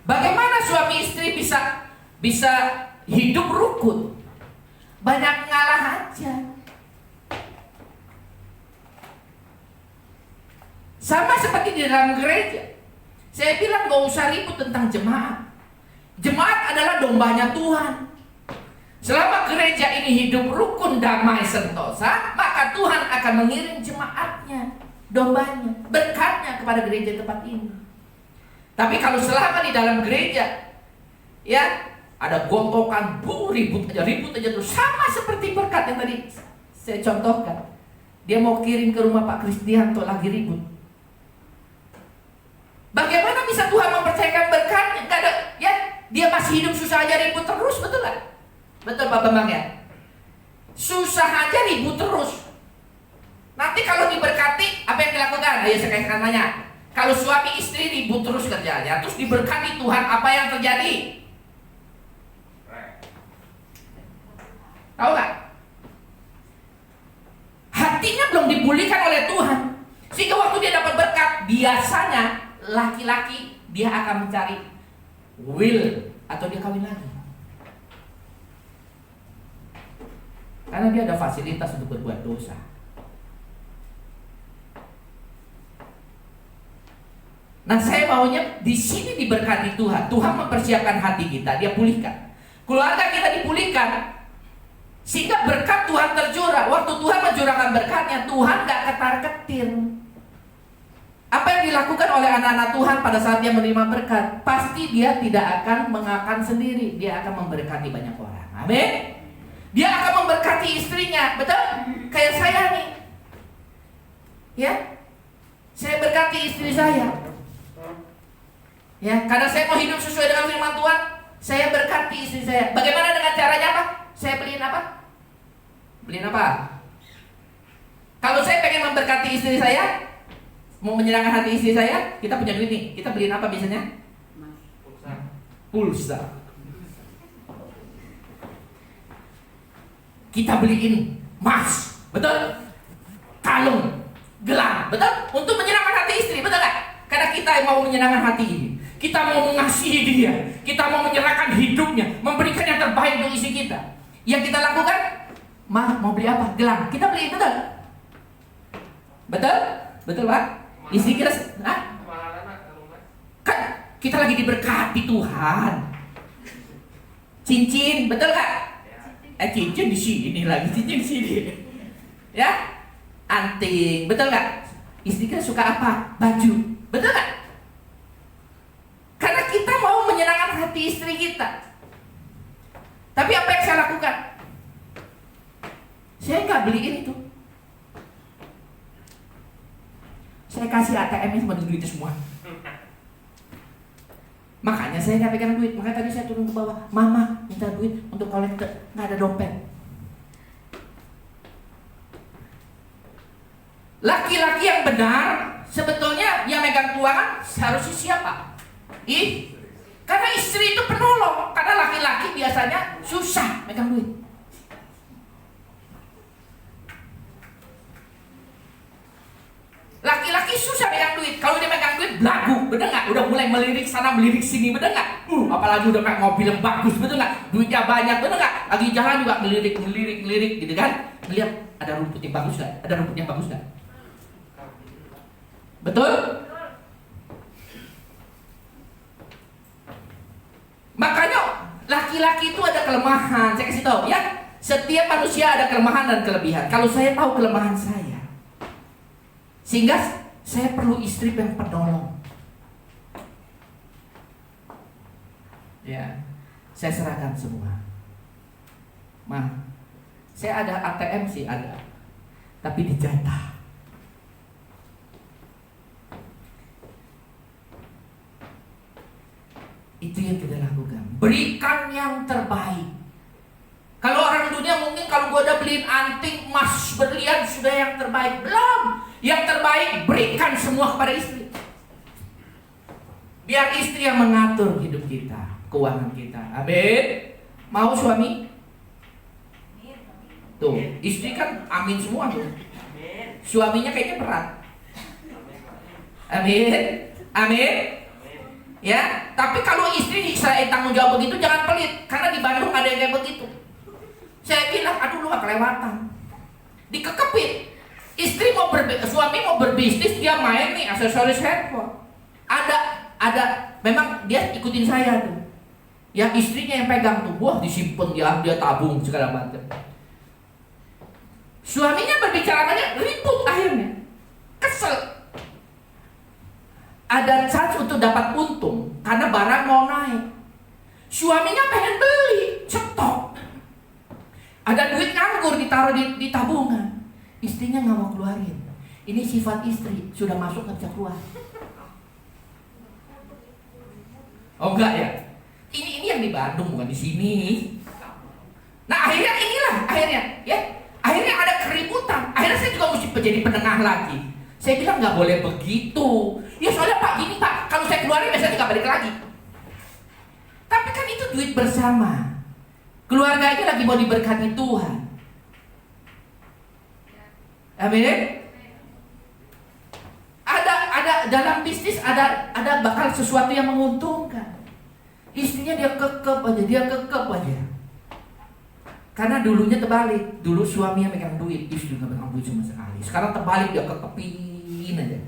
Bagaimana suami istri bisa hidup rukun? Banyak ngalah aja. Sama seperti di dalam gereja. Saya bilang gak usah ribut tentang jemaat. Jemaat adalah dombanya Tuhan. Selama gereja ini hidup rukun, damai, sentosa, maka Tuhan akan mengirim jemaatnya, dombanya, berkatnya kepada gereja tempat ini. Tapi kalau selama di dalam gereja, ya ada gontokan, ribut aja terus, sama seperti berkat yang tadi saya contohkan. Dia mau kirim ke rumah Pak Kristianto lagi ribut. Bagaimana bisa Tuhan mempercayakan berkatnya? Gak ada, ya dia masih hidup susah aja ribut terus, betul gak? Betul Pak Bambang ya? Susah aja ribut terus. Nanti kalau diberkati, apa yang dilakukan? Ayo saya akan tanya. Kalau suami istri ribut terus kerjanya, terus diberkati Tuhan, apa yang terjadi? Tahu gak? Hatinya belum dipulihkan oleh Tuhan. Sehingga waktu dia dapat berkat, biasanya laki-laki dia akan mencari will atau dia kawin lagi. Karena dia ada fasilitas untuk berbuat dosa. Nah, saya maunya di sini diberkati Tuhan. Tuhan mempersiapkan hati kita, dia pulihkan. Keluarga kita dipulihkan, sehingga berkat Tuhan tercurah. Waktu Tuhan mencurahkan berkatnya, Tuhan gak ketar-ketir. Apa yang dilakukan oleh anak-anak Tuhan pada saat dia menerima berkat? Pasti dia tidak akan mengakan sendiri. Dia akan memberkati banyak orang. Amin. Dia akan memberkati istrinya. Betul? Kayak saya nih. Ya, saya berkati istri saya. Ya, karena saya mau hidup sesuai dengan firman Tuhan, saya berkati istri saya. Bagaimana dengan caranya apa? Saya beliin apa? Beliin apa? Kalau saya pengen memberkati istri saya, mau menyenangkan hati istri saya, kita punya duit nih. Kita beliin apa biasanya? Pulsa. Kita beliin emas, betul? Kalung, gelang, betul? Untuk menyenangkan hati istri, betul gak? Karena kita yang mau menyenangkan hati ini, kita mau mengasihi dia, kita mau menyerahkan hidupnya, memberikan yang terbaik untuk istri kita. Yang kita lakukan, mau beli apa? Gelang, kita beliin, betul? Betul? Betul Pak? Istri kita, kan kita lagi diberkati Tuhan. Cincin, betul gak? Cincin di sini lagi, cincin di sini. Ya, anting, betul gak? Istri kita suka apa? Baju, betul gak? Karena kita mau menyenangkan hati istri kita. Tapi apa yang saya lakukan? Saya nggak beliin itu. Saya kasih ATM-nya sama duitnya semua. Makanya saya nggak pegang duit. Makanya tadi saya turun ke bawah, Mama minta duit untuk kolektor, nggak ada dompet. Laki-laki yang benar sebetulnya yang megang keuangan seharusnya siapa? Karena istri itu penolong. Karena laki-laki biasanya susah megang duit. Laki-laki susah megang duit. Kalau dia megang duit belagu, bener nggak? Udah mulai melirik sana melirik sini, bener nggak? Apalagi udah pakai mobil yang bagus, bener nggak? Duitnya banyak, bener nggak? Lagi jalan juga melirik, gitu kan? Melihat ada rumput yang bagus nggak? Ada rumput yang bagus nggak? Betul? Makanya laki-laki itu ada kelemahan. Saya kasih tahu ya, setiap manusia ada kelemahan dan kelebihan. Kalau saya tahu kelemahan saya, sehingga saya perlu istri yang penolong. Ya, saya serahkan semua. Saya ada ATM sih ada, tapi dijatah. Itu yang kita lakukan. Berikan yang terbaik. Kalau orang dunia mungkin kalau gue udah beliin anting emas berlian sudah yang terbaik. Belum. Yang terbaik berikan semua kepada istri. Biar istri yang mengatur hidup kita, keuangan kita. Amin. Mau suami? Tuh, istri kan amin semua tuh. Suaminya kayaknya berat. Amin. Amin. Ya, tapi kalau istri saya tanggung jawab begitu jangan pelit, karena di Bandung ada yang kayak begitu. Saya bilang, aduh lu gak kelewatan. Dikekepin. Suami mau berbisnis, dia main nih aksesoris handphone. Ada, memang dia ikutin saya tuh. Ya istrinya yang pegang tuh, wah disimpan dia tabung segala macam. Suaminya berbicara banyak, ribut akhirnya, kesel. Ada chance untuk dapat untung karena barang mau naik. Suaminya pengen beli, cetok. Ada duit nganggur ditaruh di tabungan. Istrinya nggak mau keluarin. Ini sifat istri, sudah masuk nggak bisa keluar. Oh enggak ya? Ini yang di Bandung bukan di sini. Nah akhirnya ada keributan. Akhirnya saya juga mesti jadi penengah lagi. Saya bilang nggak boleh begitu. Ya soalnya Pak gini Pak, kalau saya keluarin biasanya nggak balik lagi. Tapi kan itu duit bersama. Keluarga ini lagi mau diberkati Tuhan. Amin. Ada dalam bisnis ada bakal sesuatu yang menguntungkan. Istrinya dia kekep aja. Karena dulunya terbalik. Dulu suami yang megang duit, istri nggak megang duit sama sekali. Sekarang terbalik, dia kekepin aja.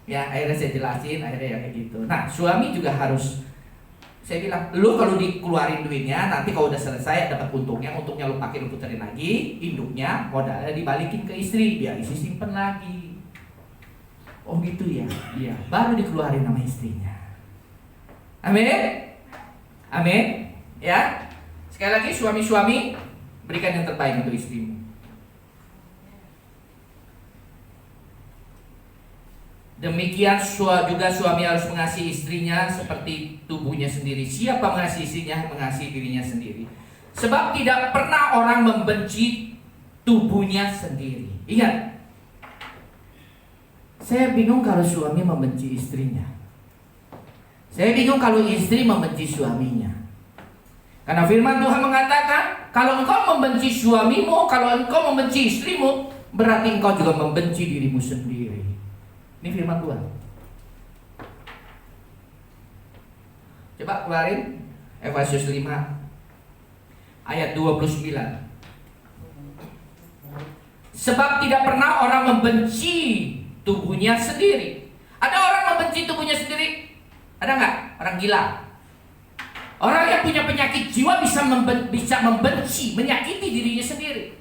Ya akhirnya saya jelasin, akhirnya ya kayak gitu. Nah suami juga harus, saya bilang, lu kalau dikeluarin duitnya, nanti kalau udah selesai dapat untungnya lu pakai, lu puterin lagi, induknya modalnya dibalikin ke istri, biar istri simpen lagi. Oh gitu ya, iya. Baru dikeluarin sama istrinya. Amin, amin. Ya, sekali lagi suami-suami berikan yang terbaik untuk istrimu. Demikian juga suami harus mengasihi istrinya seperti tubuhnya sendiri. Siapa mengasihi istrinya, mengasihi dirinya sendiri. Sebab tidak pernah orang membenci tubuhnya sendiri. Ingat, saya bingung kalau suami membenci istrinya. Saya bingung kalau istri membenci suaminya. Karena firman Tuhan mengatakan, kalau engkau membenci suamimu, kalau engkau membenci istrimu, berarti engkau juga membenci dirimu sendiri. Ini firman Tuhan. Coba keluarin Efesus 5 ayat 29. Sebab tidak pernah orang membenci tubuhnya sendiri. Ada orang membenci tubuhnya sendiri? Ada nggak? Orang gila. Orang yang punya penyakit jiwa bisa membenci, menyakiti dirinya sendiri.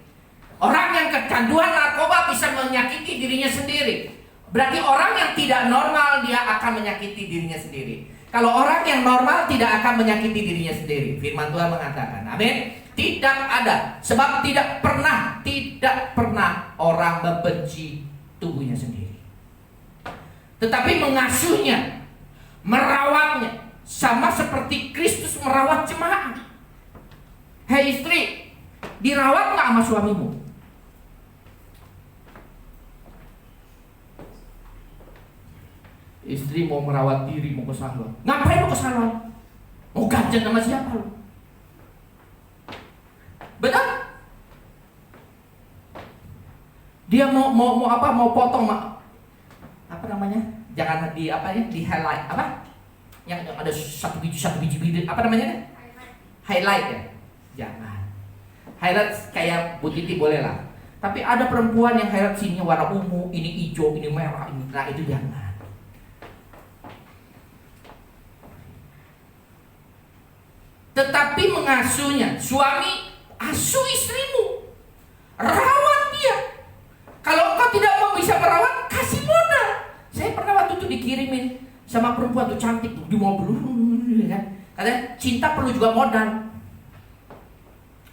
Orang yang kecanduan narkoba bisa menyakiti dirinya sendiri. Berarti orang yang tidak normal dia akan menyakiti dirinya sendiri. Kalau orang yang normal tidak akan menyakiti dirinya sendiri. Firman Tuhan mengatakan, amin. Tidak ada. Sebab tidak pernah orang membenci tubuhnya sendiri. Tetapi mengasuhnya, merawatnya, sama seperti Kristus merawat jemaat. Hei istri, dirawat gak sama suamimu? Istri mau merawat diri, mau ke salon. Ngapain mau ke salon? Mau ganjen sama siapa lo? Betul? Dia mau potong apa namanya? Jangan di highlight apa? Yang ada satu biji apa namanya? Highlight ya? Jangan. Highlight kayak Bu Titi boleh lah. Tapi ada perempuan yang highlight sininya warna ungu, ini hijau, ini merah, ini. Nah itu jangan. Tetapi mengasuhnya, suami asuh istrimu, rawat dia. Kalau engkau tidak mau bisa merawat, kasih modal. Saya pernah waktu itu dikirimin sama perempuan tuh cantik tuh di mobil, kan? Katanya cinta perlu juga modal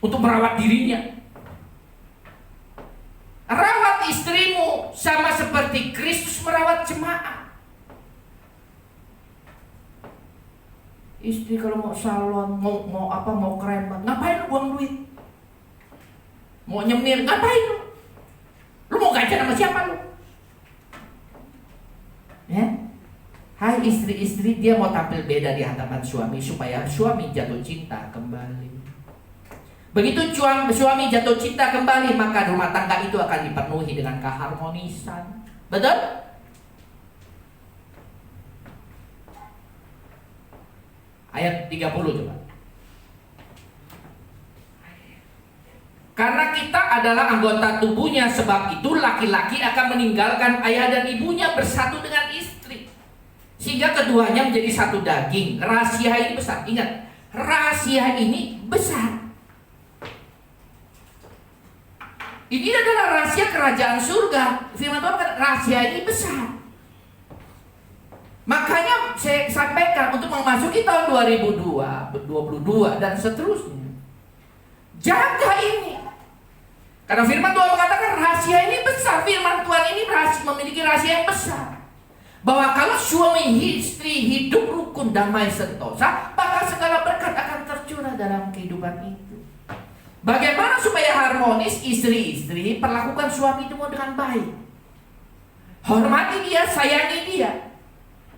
untuk merawat dirinya. Rawat istrimu sama seperti Kristus merawat jemaat. Istri kalau mau salon, mau keren banget, ngapain lu buang duit? Mau nyemir, ngapain lu? Lu mau ganjar sama siapa lu? Ya. Hai istri-istri, dia mau tampil beda di hadapan suami supaya suami jatuh cinta kembali. Begitu suami jatuh cinta kembali, maka rumah tangga itu akan dipenuhi dengan keharmonisan. Betul? Ayat 30 coba. Karena kita adalah anggota tubuhnya, sebab itu laki-laki akan meninggalkan ayah dan ibunya, bersatu dengan istri, sehingga keduanya menjadi satu daging. Rahasia ini besar. Ingat, rahasia ini besar. Ini adalah rahasia kerajaan surga. Firman Tuhan kata rahasia ini besar. Makanya saya sampaikan untuk memasuki tahun 2022 dan seterusnya, jaga ini. Karena firman Tuhan mengatakan rahasia ini besar. Firman Tuhan ini memiliki rahasia yang besar, bahwa kalau suami istri hidup rukun, damai, sentosa, maka segala berkat akan tercurah dalam kehidupan itu. Bagaimana supaya harmonis? Istri-istri perlakukan suami itu dengan baik. Hormati dia, sayangi dia,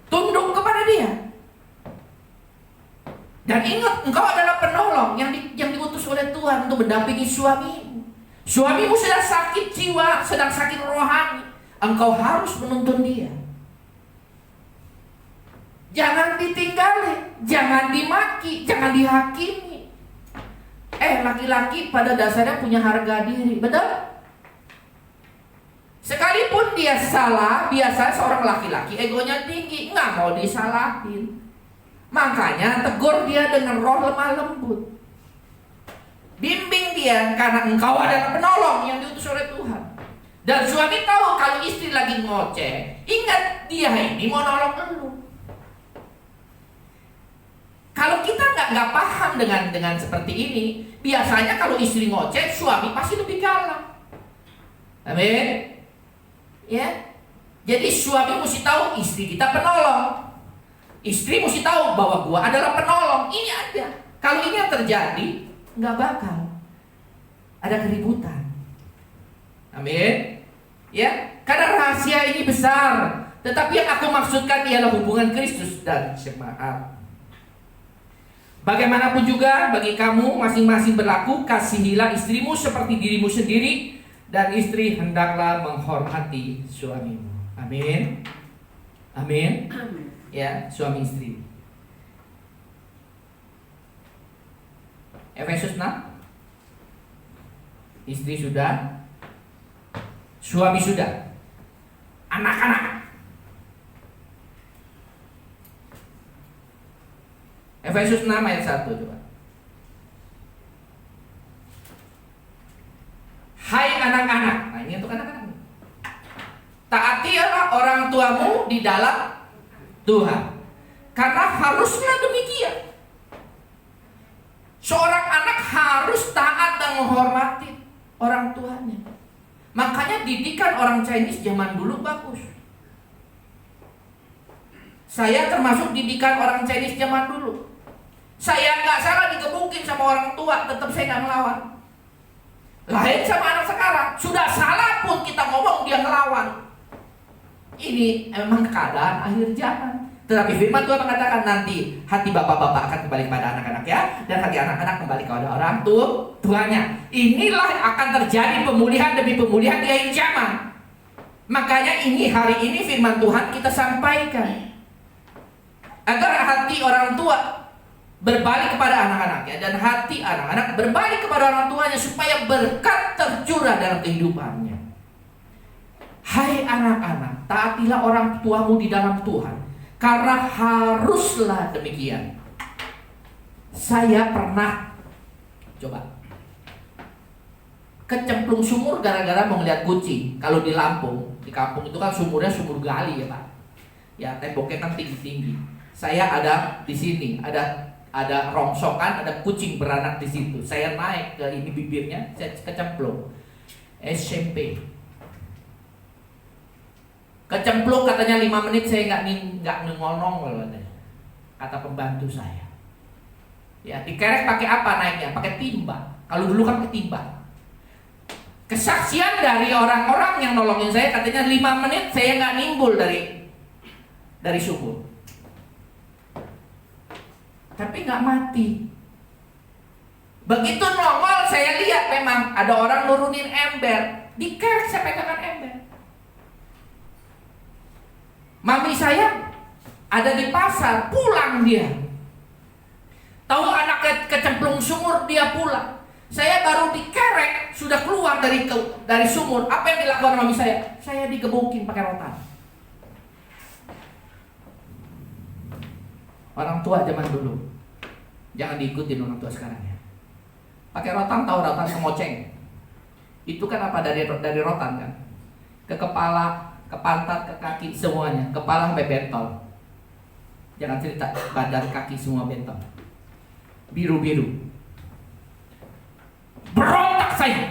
tunduk kepada dia. Dan ingat, engkau adalah penolong yang diutus oleh Tuhan untuk mendampingi suamimu. Suamimu sedang sakit jiwa, sedang sakit rohani, engkau harus menuntun dia. Jangan ditinggalin, jangan dimaki, jangan dihakimi. Laki-laki pada dasarnya punya harga diri, betul? Sekalipun dia salah, biasanya seorang laki-laki egonya tinggi, nggak mau disalahin. Makanya tegur dia dengan roh lemah lembut. Bimbing dia, karena engkau adalah penolong yang diutus oleh Tuhan. Dan suami tahu kalau istri lagi ngoceh, ingat dia ini mau nolong lu. Kalau kita nggak paham dengan seperti ini, biasanya kalau istri ngoceh, suami pasti lebih galak. Amin. Ya. Jadi suami mesti tahu istri kita penolong. Istri mesti tahu bahwa gua adalah penolong. Ini ada. Kalau ini yang terjadi, nggak bakal ada keributan. Amin. Ya. Karena rahasia ini besar. Tetapi yang aku maksudkan ialah hubungan Kristus dan jemaat. Bagaimanapun juga bagi kamu masing-masing berlaku, kasihilah istrimu seperti dirimu sendiri, dan istri hendaklah menghormati suamimu. Amin. Amin. Ya, suami istri. Efesus 6. Istri sudah, suami sudah, anak-anak. Efesus 6 ayat 1 coba. Hai anak-anak. Nah, ini untuk anak-anak. Taatilah orang tuamu di dalam Tuhan, karena haruslah demikian. Seorang anak harus taat dan menghormati orang tuanya. Makanya didikan orang Chinese zaman dulu bagus. Saya termasuk didikan orang Chinese zaman dulu. Saya nggak salah digebukin sama orang tua, tetap saya nggak melawan. Lain sama anak sekarang, sudah salah pun kita ngomong dia ngelawan. Ini memang keadaan akhir zaman. Tetapi firman Tuhan mengatakan nanti hati bapak-bapak akan kembali kepada anak-anak ya, dan hati anak-anak kembali kepada orang tuanya. Inilah akan terjadi pemulihan demi pemulihan di akhir zaman. Makanya ini hari ini firman Tuhan kita sampaikan, agar hati orang tua berbalik kepada anak-anaknya, dan hati anak-anak berbalik kepada orang tuanya, supaya berkat tercurah dalam kehidupannya. Hai anak-anak, taatilah orang tuamu di dalam Tuhan, karena haruslah demikian. Saya pernah kecemplung sumur gara-gara mau ngeliat kucing. Kalau di Lampung, di kampung itu kan sumurnya sumur gali ya Pak. Ya temboknya kan tinggi-tinggi. Saya ada di sini, ada rongsokan, ada kucing beranak di situ. Saya naik ke ini bibirnya, saya kecemplung. SMP. Kecemplung katanya 5 menit, saya nggak nongol katanya. Kata pembantu saya. Ya, dikerek pakai apa naiknya? Pakai timba. Kalau dulu kan pakai timba. Kesaksian dari orang-orang yang nolongin saya, katanya 5 menit saya nggak nimbul dari sumur. Tapi nggak mati. Begitu nongol saya lihat memang ada orang nurunin ember. Dikerek saya pegangkan ember. Mami saya ada di pasar, pulang dia. Tahu anaknya kecemplung sumur, dia pulang. Saya baru dikerek, sudah keluar dari sumur. Apa yang dilakukan mami saya? Saya digebukin pakai rotan. Orang tua zaman dulu, jangan diikutin orang tua sekarang ya. Pakai rotan, tahu rotan semoceng? Itu kan apa, dari rotan kan? Ke kepala, ke pantat, ke kaki, semuanya. Kepala sampai bentol. Jangan cerita, badan, kaki semua bentol. Biru-biru. Berontak saya.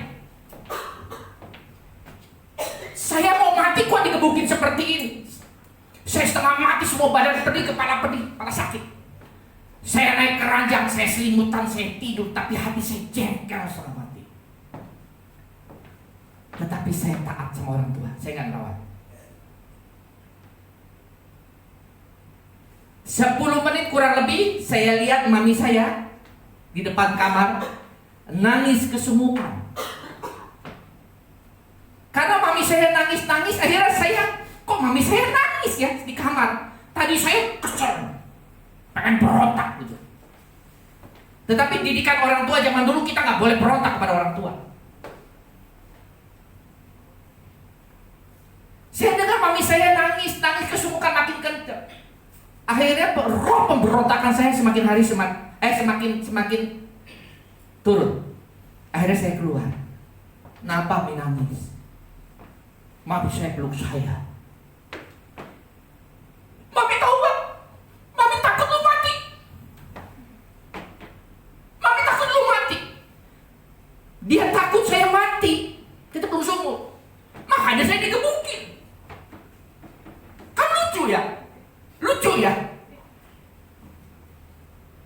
Saya mau mati kok digebukin seperti ini. Saya setengah mati, semua badan pedih, kepala sakit. Saya naik ke ranjang, saya selimutan, saya tidur, tapi hati saya jengkel setengah mati. Tetapi saya taat sama orang tua, saya nggak ngerawat. 10 menit kurang lebih, saya lihat mami saya di depan kamar nangis kesemukan. Karena mami saya nangis, akhirnya kok mami saya nangis ya di kamar. Tadi saya kesel, pengen berontak gitu. Tetapi didikan orang tua zaman dulu, kita nggak boleh berontak kepada orang tua. Saya dengar mami saya nangis kesemukan makin kencang. Akhirnya roh pemberontakan saya semakin hari semakin turun. Akhirnya saya keluar. Kenapa mami nangis? Mami saya peluk saya. Mami tahu gak? Mami takut lu mati. Mami takut lu mati. Dia takut saya mati. Kita belum sumur. Makanya saya digebukin. Kan lucu ya? Lucu ya?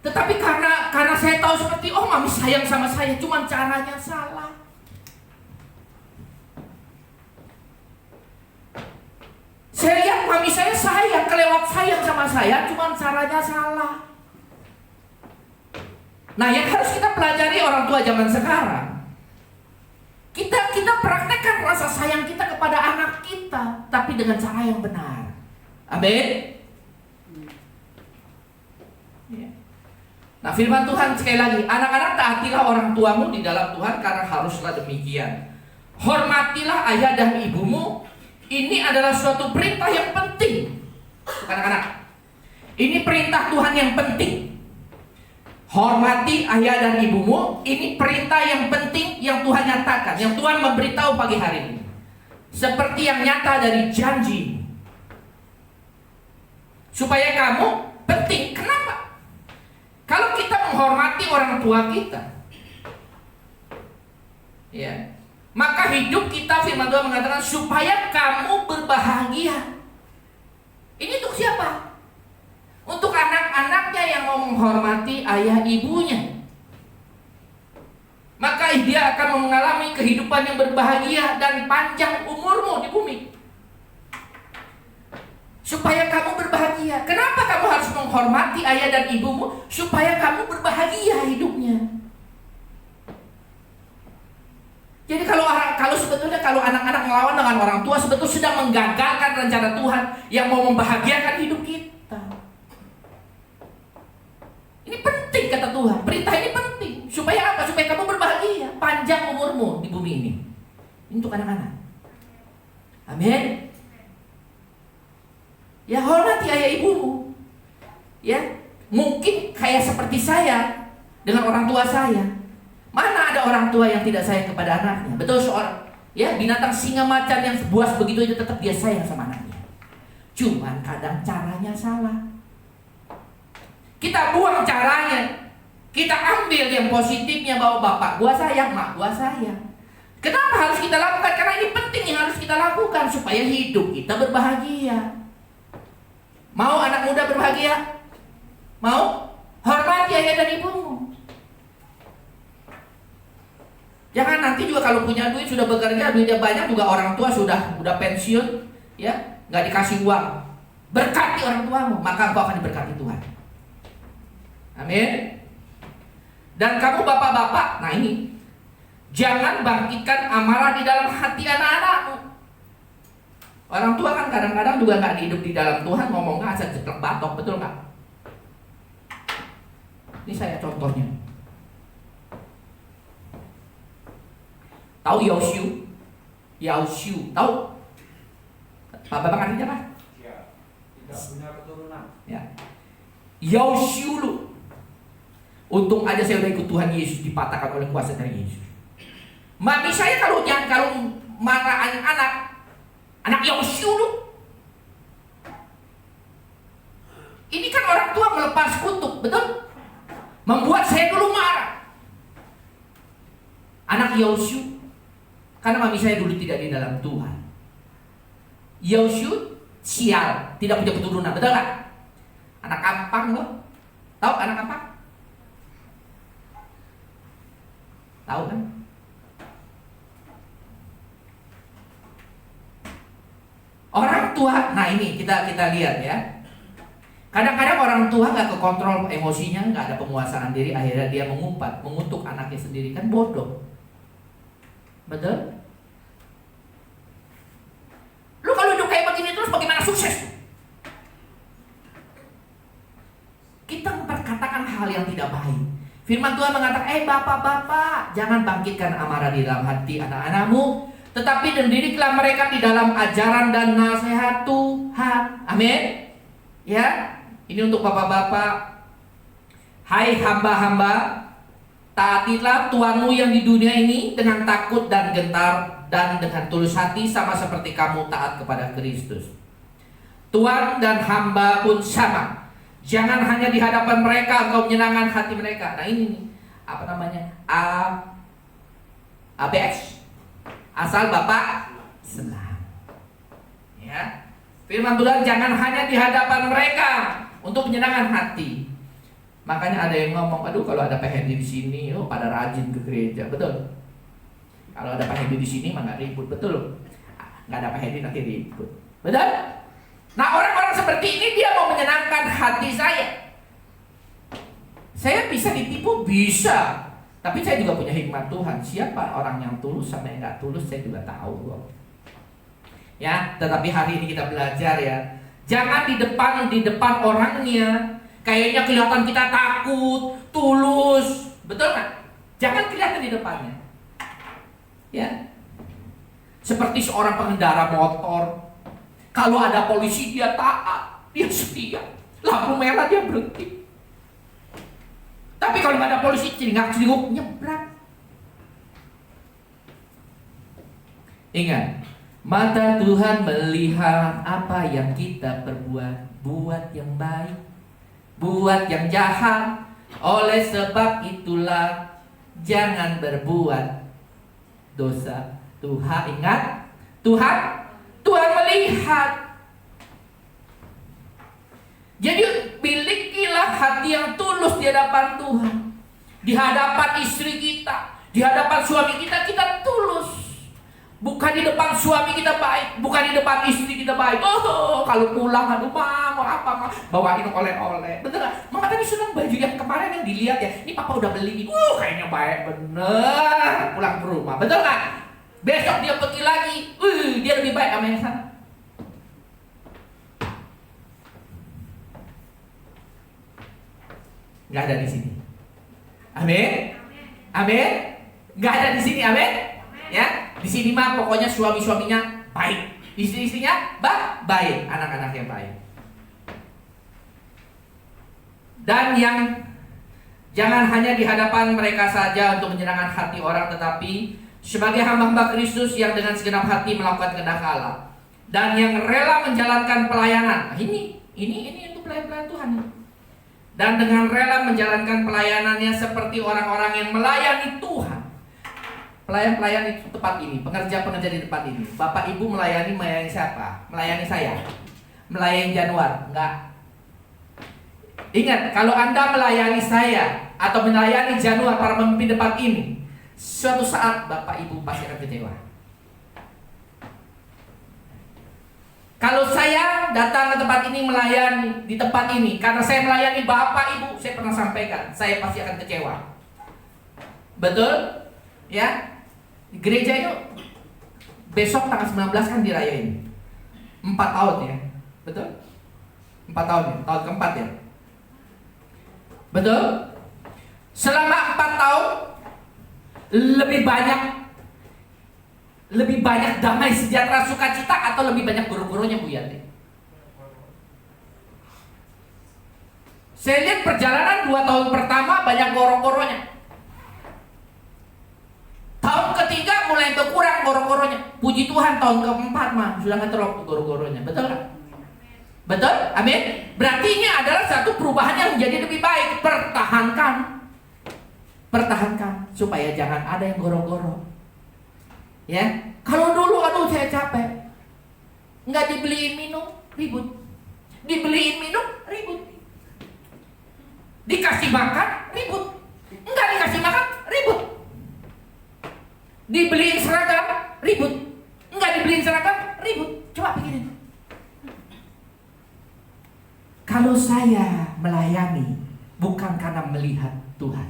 Tetapi karena saya tahu seperti, oh mami sayang sama saya, cuman caranya salah. Saya lihat mami saya sayang, kelewat sayang sama saya, cuman caranya salah. Nah, yang harus kita pelajari orang tua zaman sekarang, kita praktekkan rasa sayang kita kepada anak kita, tapi dengan cara yang benar. Amin. Nah, firman Tuhan sekali lagi, anak-anak taatilah orang tuamu di dalam Tuhan, karena haruslah demikian. Hormatilah ayah dan ibumu. Ini adalah suatu perintah yang penting. Anak-anak, ini perintah Tuhan yang penting. Hormati ayah dan ibumu. Ini perintah yang penting yang Tuhan nyatakan, yang Tuhan memberitahu pagi hari ini, seperti yang nyata dari janji. Supaya kamu penting. Kenapa? Kalau kita menghormati orang tua kita, ya, maka hidup kita, firman Tuhan mengatakan, supaya kamu berbahagia. Ini untuk siapa? Untuk anak-anaknya yang mau menghormati ayah ibunya. Maka dia akan mengalami kehidupan yang berbahagia dan panjang umurmu di bumi. Supaya kamu berbahagia. Kenapa kamu harus menghormati ayah dan ibumu? Supaya kamu berbahagia hidupnya. Jadi kalau sebetulnya kalau anak-anak melawan dengan orang tua, sebetulnya sedang menggagalkan rencana Tuhan yang mau membahagiakan hidup kita. Ini penting kata Tuhan. Perintah ini penting. Supaya apa? Supaya kamu berbahagia, panjang umurmu di bumi ini. Ini untuk anak-anak. Amin. Ya, hormati ayah ibumu. Ya, mungkin kayak seperti saya dengan orang tua saya. Mana ada orang tua yang tidak sayang kepada anaknya? Betul, seorang ya binatang singa macan yang buas begitu aja tetap dia sayang sama anaknya. Cuman kadang caranya salah. Kita buang caranya. Kita ambil yang positifnya, bahwa bapak gua sayang, mak gua sayang. Kenapa harus kita lakukan? Karena ini penting yang harus kita lakukan supaya hidup kita berbahagia. Mau anak muda berbahagia? Mau? Hormati ayah dan ibumu. Jangan nanti juga kalau punya duit, sudah bekerja, duitnya banyak, juga orang tua sudah pensiun, ya, nggak dikasih uang. Berkati orang tuamu, maka engkau akan diberkati Tuhan. Amin. Dan kamu bapak-bapak, nah ini, jangan bangkitkan amarah di dalam hati anak-anakmu. Orang tua kan kadang-kadang juga nggak hidup di dalam Tuhan, ngomongnya asal jeplak batok, betul nggak? Ini saya contohnya. Tahu Yoshu? Tahu? Bapak artinya apa? Ya, tidak punya keturunan. Ya. Yoshu lu. Untung aja saya udah ikut Tuhan Yesus, dipatahkan oleh kuasa dari Yesus. Mami saya kalau marah anak Yoshu lu. Ini kan orang tua melepas kutuk, betul? Membuat saya dulu marah. Anak Yoshu. Karena mami saya dulu tidak di dalam Tuhan. Yoshu sial, tidak punya keturunan, betul gak? Anak kampang loh. Tahu anak kampang? Tahu kan? Orang tua, nah ini kita lihat ya. Kadang-kadang orang tua nggak kekontrol emosinya, nggak ada penguasaan diri, akhirnya dia mengutuk anaknya sendiri, kan bodoh. Betul? Lu kalau hidup kayak begini terus bagaimana sukses? Kita memperkatakan hal yang tidak baik. Firman Tuhan mengatakan, bapak-bapak, jangan bangkitkan amarah di dalam hati anak-anakmu, tetapi dididiklah mereka di dalam ajaran dan nasihat Tuhan. Amin. Ya, ini untuk bapak-bapak. Hai hamba-hamba, taatilah Tuhanmu yang di dunia ini dengan takut dan gentar dan dengan tulus hati, sama seperti kamu taat kepada Kristus. Tuhan dan hamba pun sama. Jangan hanya di hadapan mereka engkau menyenangkan hati mereka. Nah ini nih, apa namanya? ABS. Asal Bapak senang. Ya. Firman Tuhan, jangan hanya di hadapan mereka untuk menyenangkan hati. Makanya ada yang ngomong, aduh kalau ada Pak Hendy di sini, pada rajin ke gereja, betul? Kalau ada Pak Hendy di sini mah nggak ribut, betul? Nggak ada Pak Hendy nanti ribut, betul? Nah orang-orang seperti ini dia mau menyenangkan hati saya. Saya bisa ditipu, bisa. Tapi saya juga punya hikmat Tuhan. Siapa orang yang tulus sama yang nggak tulus saya juga tahu kok. Ya, tetapi hari ini kita belajar ya. Jangan di depan orangnya. Kayaknya kelihatan kita takut, tulus, betul nggak? Jangan kelihatan di depannya. Ya, seperti seorang pengendara motor. Kalau ada polisi dia taat, dia setia. Lampu merah dia berhenti. Tapi kalau nggak ada polisi, celingak-celinguk nyebrang. Ingat, mata Tuhan melihat apa yang kita perbuat. Buat yang baik, buat yang jahat. Oleh sebab itulah jangan berbuat dosa. Tuhan ingat, Tuhan melihat. Jadi milikilah hati yang tulus di hadapan Tuhan. Di hadapan istri kita, di hadapan suami kita, kita tulus. Bukan di depan suami kita baik, bukan di depan istri kita baik. Kalau pulang, aduh mau apa, bawain oleh-oleh. Bener gak? Mama tadi senang baju yang kemarin yang dilihat ya. Ini papa udah beli, kayaknya baik bener. Pulang ke rumah, betul gak? Besok dia pergi lagi, dia lebih baik sama yang sana. Nggak ada di sini. Amin. Amin. Nggak ada di sini. Amin. Ya, di sini mah pokoknya suami-suaminya baik, istri-istrinya baik, anak-anaknya baik. Dan yang jangan hanya di hadapan mereka saja untuk menyenangkan hati orang, tetapi sebagai hamba-hamba Kristus yang dengan segenap hati melakukan kehendak Allah dan yang rela menjalankan pelayanan. Nah, ini untuk pelayan-pelayan Tuhan. Dan dengan rela menjalankan pelayanannya seperti orang-orang yang melayani Tuhan. Pelayan-pelayan di tempat ini, pengerja-pengerja di tempat ini. Bapak Ibu melayani siapa? Melayani saya? Melayani Januar? Enggak. Ingat, kalau Anda melayani saya atau melayani Januar, para pemimpin tempat ini, Suatu saat Bapak Ibu pasti akan kecewa. Kalau saya datang ke tempat ini, melayani di tempat ini, karena saya melayani Bapak Ibu, saya pernah sampaikan, saya pasti akan kecewa. Betul? Ya? Di gereja itu besok tanggal 19 kan dirayain 4 tahun ya. Betul? 4 tahun ya, tahun keempat ya. Betul? Selama 4 tahun lebih banyak damai sejahtera sukacita atau lebih banyak guru-gurunya Bu Yanti? Saya lihat perjalanan 2 tahun pertama banyak goro-goronya. Tahun ketiga mulai berkurang goro-goronya. Puji Tuhan tahun keempat mah sudah nggak terlalu goro-goronya. Betul kan? Betul? Amin. Berarti ini adalah satu perubahan yang menjadi lebih baik. Pertahankan supaya jangan ada yang goro-goro. Ya, kalau dulu aduh saya capek, nggak dibeliin minum ribut, dibeliin minum ribut, dikasih makan ribut, nggak dikasih makan ribut, dibeliin seragam ribut, nggak dibeliin seragam ribut. Coba pikirin. Kalau saya melayani bukan karena melihat Tuhan,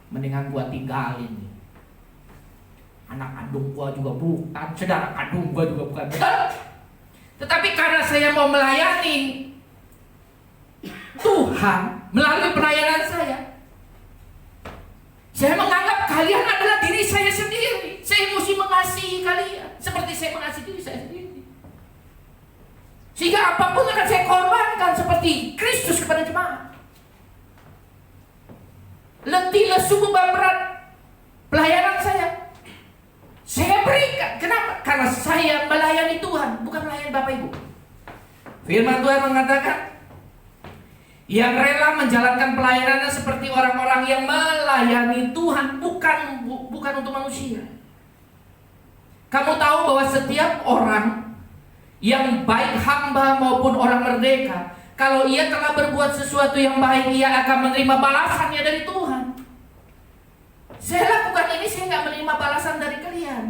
mendingan gua tinggalin nih. Anak kandung gua juga bukan, saudara kandung gua juga bukan. Tetapi karena saya mau melayani Tuhan melalui pelayanan saya menganggap kalian adalah diri saya sendiri. Saya mesti mengasihi kalian seperti saya mengasihi diri saya sendiri. Sehingga apapun akan saya korbankan seperti Kristus kepada jemaat. Letih, lesu, beban berat pelayanan saya berikan. Kenapa? Karena saya melayani Tuhan, bukan melayani Bapak Ibu. Firman Tuhan mengatakan, yang rela menjalankan pelayanannya seperti orang-orang yang melayani Tuhan, bukan untuk manusia. Kamu tahu bahwa setiap orang yang baik hamba maupun orang merdeka, kalau ia telah berbuat sesuatu yang baik, ia akan menerima balasannya dari Tuhan. Saya lakukan ini, saya nggak menerima balasan dari kalian.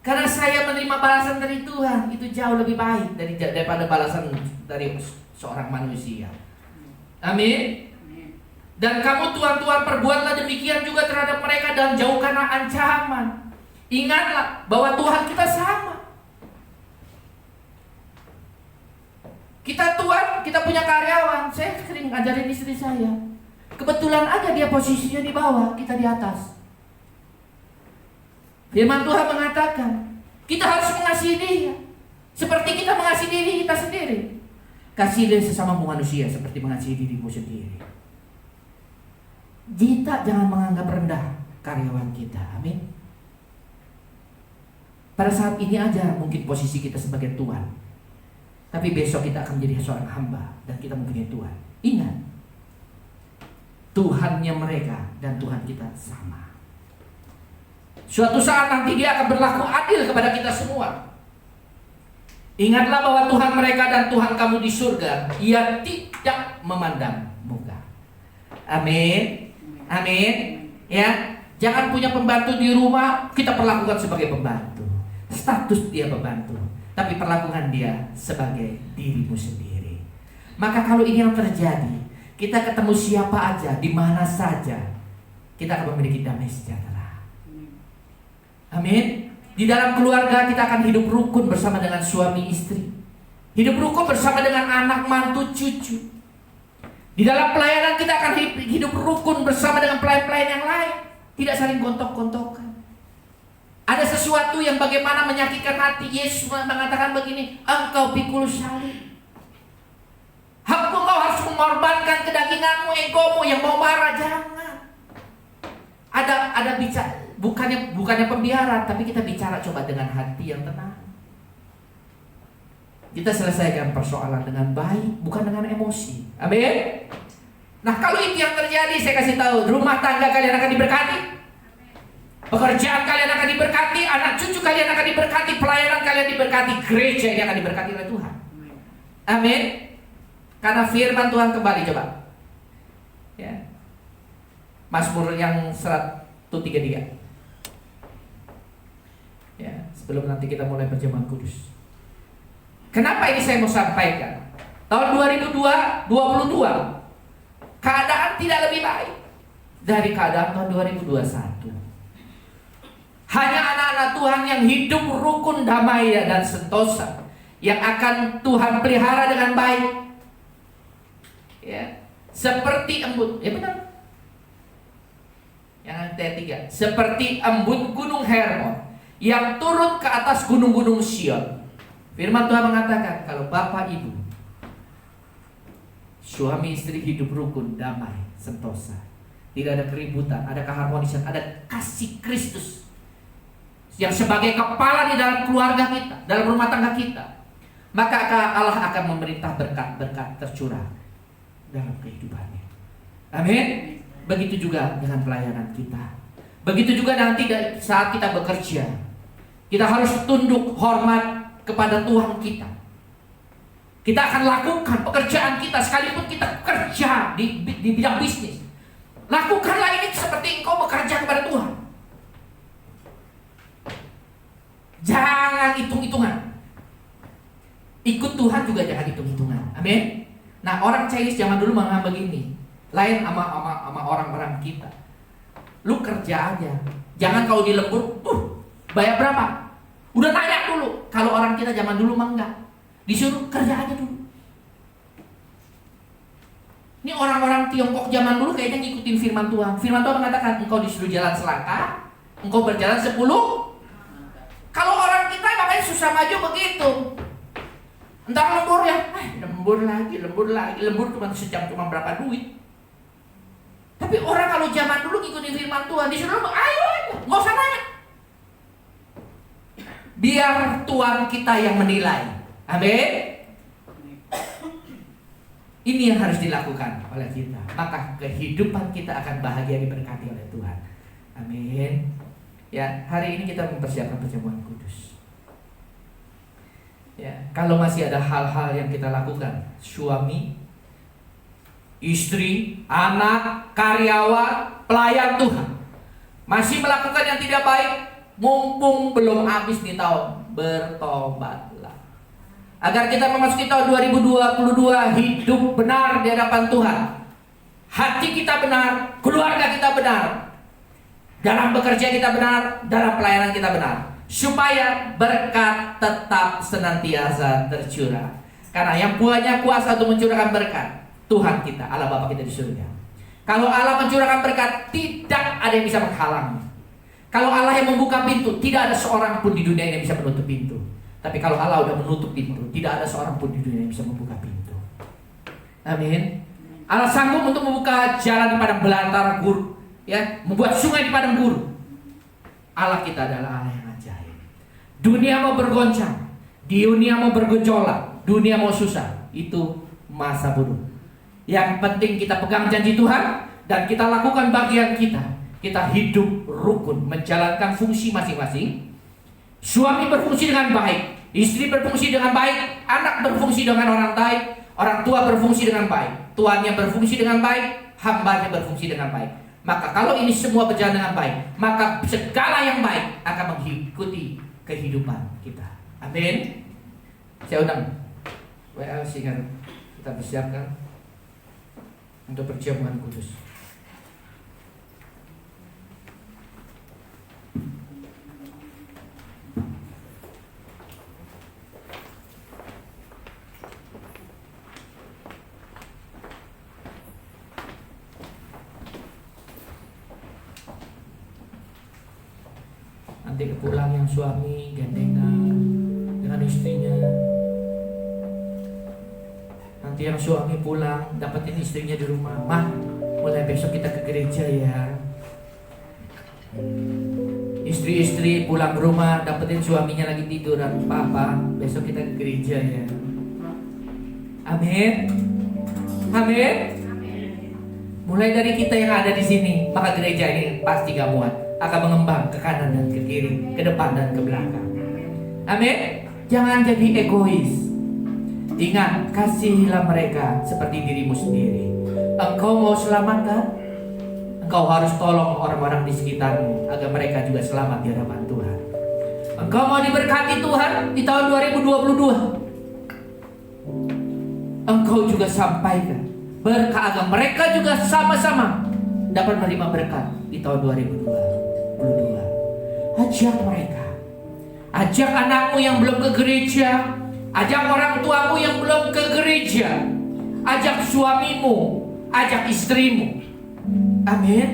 Karena saya menerima balasan dari Tuhan, itu jauh lebih baik daripada balasan dari seorang manusia. Amin. Dan kamu tuan-tuan perbuatlah demikian juga terhadap mereka dan jauhkanlah ancaman. Ingatlah bahwa Tuhan kita sama. Kita tuan, kita punya karyawan. Saya sering ngajarin istri saya. Kebetulan aja dia posisinya di bawah, kita di atas. Firman Tuhan mengatakan, kita harus mengasihi dia seperti kita mengasihi diri kita sendiri. Kasihilah sesama manusia seperti mengasihi dirimu sendiri. Kita jangan menganggap rendah karyawan kita. Amin. Pada saat ini aja mungkin posisi kita sebagai tuan, tapi besok kita akan menjadi seorang hamba dan kita mempunyai Tuhan. Ingat, Tuhannya mereka dan Tuhan kita sama. Suatu saat nanti dia akan berlaku adil kepada kita semua. Ingatlah bahwa Tuhan mereka dan Tuhan kamu di surga, ia tidak memandang muka. Amin. Amin. Ya, jangan punya pembantu di rumah kita perlakukan sebagai pembantu. Status dia pembantu, tapi perlakukan dia sebagai dirimu sendiri. Maka kalau ini yang terjadi, kita ketemu siapa aja, di mana saja, kita akan memiliki damai sejahtera. Amin. Di dalam keluarga kita akan hidup rukun bersama dengan suami istri, hidup rukun bersama dengan anak, mantu, cucu. Di dalam pelayanan kita akan hidup rukun bersama dengan pelayan-pelayan yang lain, tidak saling gontok-gontokan. Ada sesuatu yang bagaimana menyakitkan hati. Yesus mengatakan begini, engkau pikul salib. Engkau harus mengorbankan kedaginganmu, egomu yang mau marah, jangan. Ada bicara, bukannya pembiaran, tapi kita bicara coba dengan hati yang tenang. Kita selesaikan persoalan dengan baik, bukan dengan emosi. Amin. Nah, kalau itu yang terjadi, saya kasih tahu, rumah tangga kalian akan diberkati, pekerjaan kalian akan diberkati, anak cucu kalian akan diberkati, pelayanan kalian diberkati, gereja ini akan diberkati oleh Tuhan. Amin. Karena firman Tuhan kembali, coba. Ya. Mazmur yang 133. Ya, sebelum nanti kita mulai perjamuan kudus. Kenapa ini saya mau sampaikan? Tahun 2022 keadaan tidak lebih baik dari keadaan tahun 2021. Hanya anak-anak Tuhan yang hidup rukun, damai dan sentosa yang akan Tuhan pelihara dengan baik. Ya, seperti embun, ya benar. Yang ayat 3, seperti embun gunung Hermon yang turun ke atas gunung-gunung Sion. Firman Tuhan mengatakan kalau bapak ibu, suami istri hidup rukun, damai, sentosa, tidak ada keributan, ada keharmonisan, ada kasih Kristus yang sebagai kepala di dalam keluarga kita, dalam rumah tangga kita, maka Allah akan memerintah berkat-berkat tercurah dalam kehidupannya. Amin. Begitu juga dengan pelayanan kita. Begitu juga nanti saat kita bekerja, kita harus tunduk hormat kepada Tuhan kita. Kita akan lakukan pekerjaan kita sekalipun kita kerja di bidang bisnis. Lakukanlah ini seperti engkau bekerja kepada Tuhan. Jangan hitung-hitungan. Ikut Tuhan juga jangan hitung-hitungan. Amin. Nah, orang Chinese zaman dulu menganggap begini. Lain sama orang-orang kita. Lu kerja aja. Jangan kau di lembur, bayar berapa? Udah nanya dulu. Kalau orang kita zaman dulu mah enggak. Disuruh kerja aja dulu. Ini orang-orang Tiongkok zaman dulu kayaknya ngikutin firman Tuhan. Firman Tuhan mengatakan engkau disuruh jalan selangkah, engkau berjalan 10. Kalau orang kita makanya susah maju begitu. Entar lembur ya, lembur cuma sejam cuma berapa duit. Tapi orang kalau zaman dulu ngikutin firman Tuhan, disuruh ayo aja, nggak usah nanya. Biar Tuhan kita yang menilai. Amin. Ini yang harus dilakukan oleh kita. Maka kehidupan kita akan bahagia diberkati oleh Tuhan. Amin. Ya, hari ini kita mempersiapkan perjamuan kudus. Ya, kalau masih ada hal-hal yang kita lakukan, suami, istri, anak, karyawan, pelayan Tuhan, masih melakukan yang tidak baik, mumpung belum habis di tahun, bertobatlah. Agar kita memasuki tahun 2022 hidup benar di hadapan Tuhan. Hati kita benar, keluarga kita benar, dalam bekerja kita benar, dalam pelayanan kita benar, supaya berkat tetap senantiasa tercurah. Karena yang punya kuasa untuk mencurahkan berkat, Tuhan kita, Allah Bapa kita di surga. Kalau Allah mencurahkan berkat, tidak ada yang bisa menghalangi. Kalau Allah yang membuka pintu, tidak ada seorang pun di dunia yang bisa menutup pintu. Tapi kalau Allah sudah menutup pintu, tidak ada seorang pun di dunia yang bisa membuka pintu. Amin. Allah sanggup untuk membuka jalan di padang belantara gurun, ya, membuat sungai di padang gurun. Allah kita adalah Allah yang ajaib. Dunia mau bergoncang, dunia mau bergejolak, dunia mau susah, itu masa bodoh. Yang penting kita pegang janji Tuhan dan kita lakukan bagian kita. Kita hidup rukun, menjalankan fungsi masing-masing. Suami berfungsi dengan baik, istri berfungsi dengan baik, anak berfungsi dengan orang baik, orang tua berfungsi dengan baik, tuannya berfungsi dengan baik, hambanya berfungsi dengan baik. Maka kalau ini semua berjalan dengan baik, maka segala yang baik akan mengikuti kehidupan kita. Amin. Saya undang WL Singan, kita persiapkan untuk perjamuan kudus. Nanti pulang yang suami gandengan dengan istrinya. Nanti yang suami pulang dapetin istrinya di rumah. Mah, mulai besok kita ke gereja ya. Istri-istri pulang ke rumah dapetin suaminya lagi tiduran. Papa, besok kita ke gereja ya. Amin. Amin. Mulai dari kita yang ada di sini, maka gereja ini pasti gak muat, akan mengembang ke kanan dan ke kiri, ke depan dan ke belakang. Amin. Jangan jadi egois. Ingat, kasihilah mereka seperti dirimu sendiri. Engkau mau selamatkan? Engkau harus tolong orang-orang di sekitarmu agar mereka juga selamat di hadapan Tuhan. Engkau mau diberkati Tuhan di tahun 2022. Engkau juga sampaikan berkat agar mereka juga sama-sama dapat menerima berkat di tahun 2022. Ajak mereka, ajak anakmu yang belum ke gereja, ajak orang tuamu yang belum ke gereja, ajak suamimu, ajak istrimu. Amin.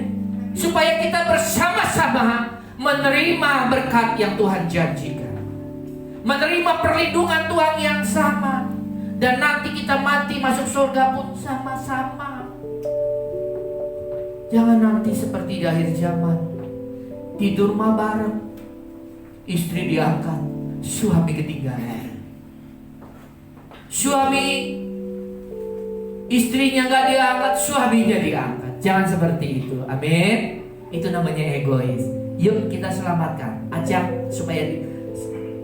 Supaya kita bersama-sama menerima berkat yang Tuhan janjikan, menerima perlindungan Tuhan yang sama, dan nanti kita mati masuk surga pun sama-sama. Jangan nanti seperti di akhir zaman, tidur mah bareng, istri diangkat, suami ketinggalan. Suami istrinya gak diangkat, suaminya diangkat. Jangan seperti itu. Amin. Itu namanya egois. Yuk kita selamatkan, ajak supaya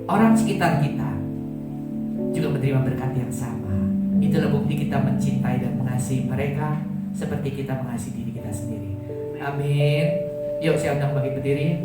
orang sekitar kita juga menerima berkat yang sama. Itulah bukti kita mencintai dan mengasihi mereka seperti kita mengasihi diri kita sendiri. Amin. Yuk saya undang bagi berdiri.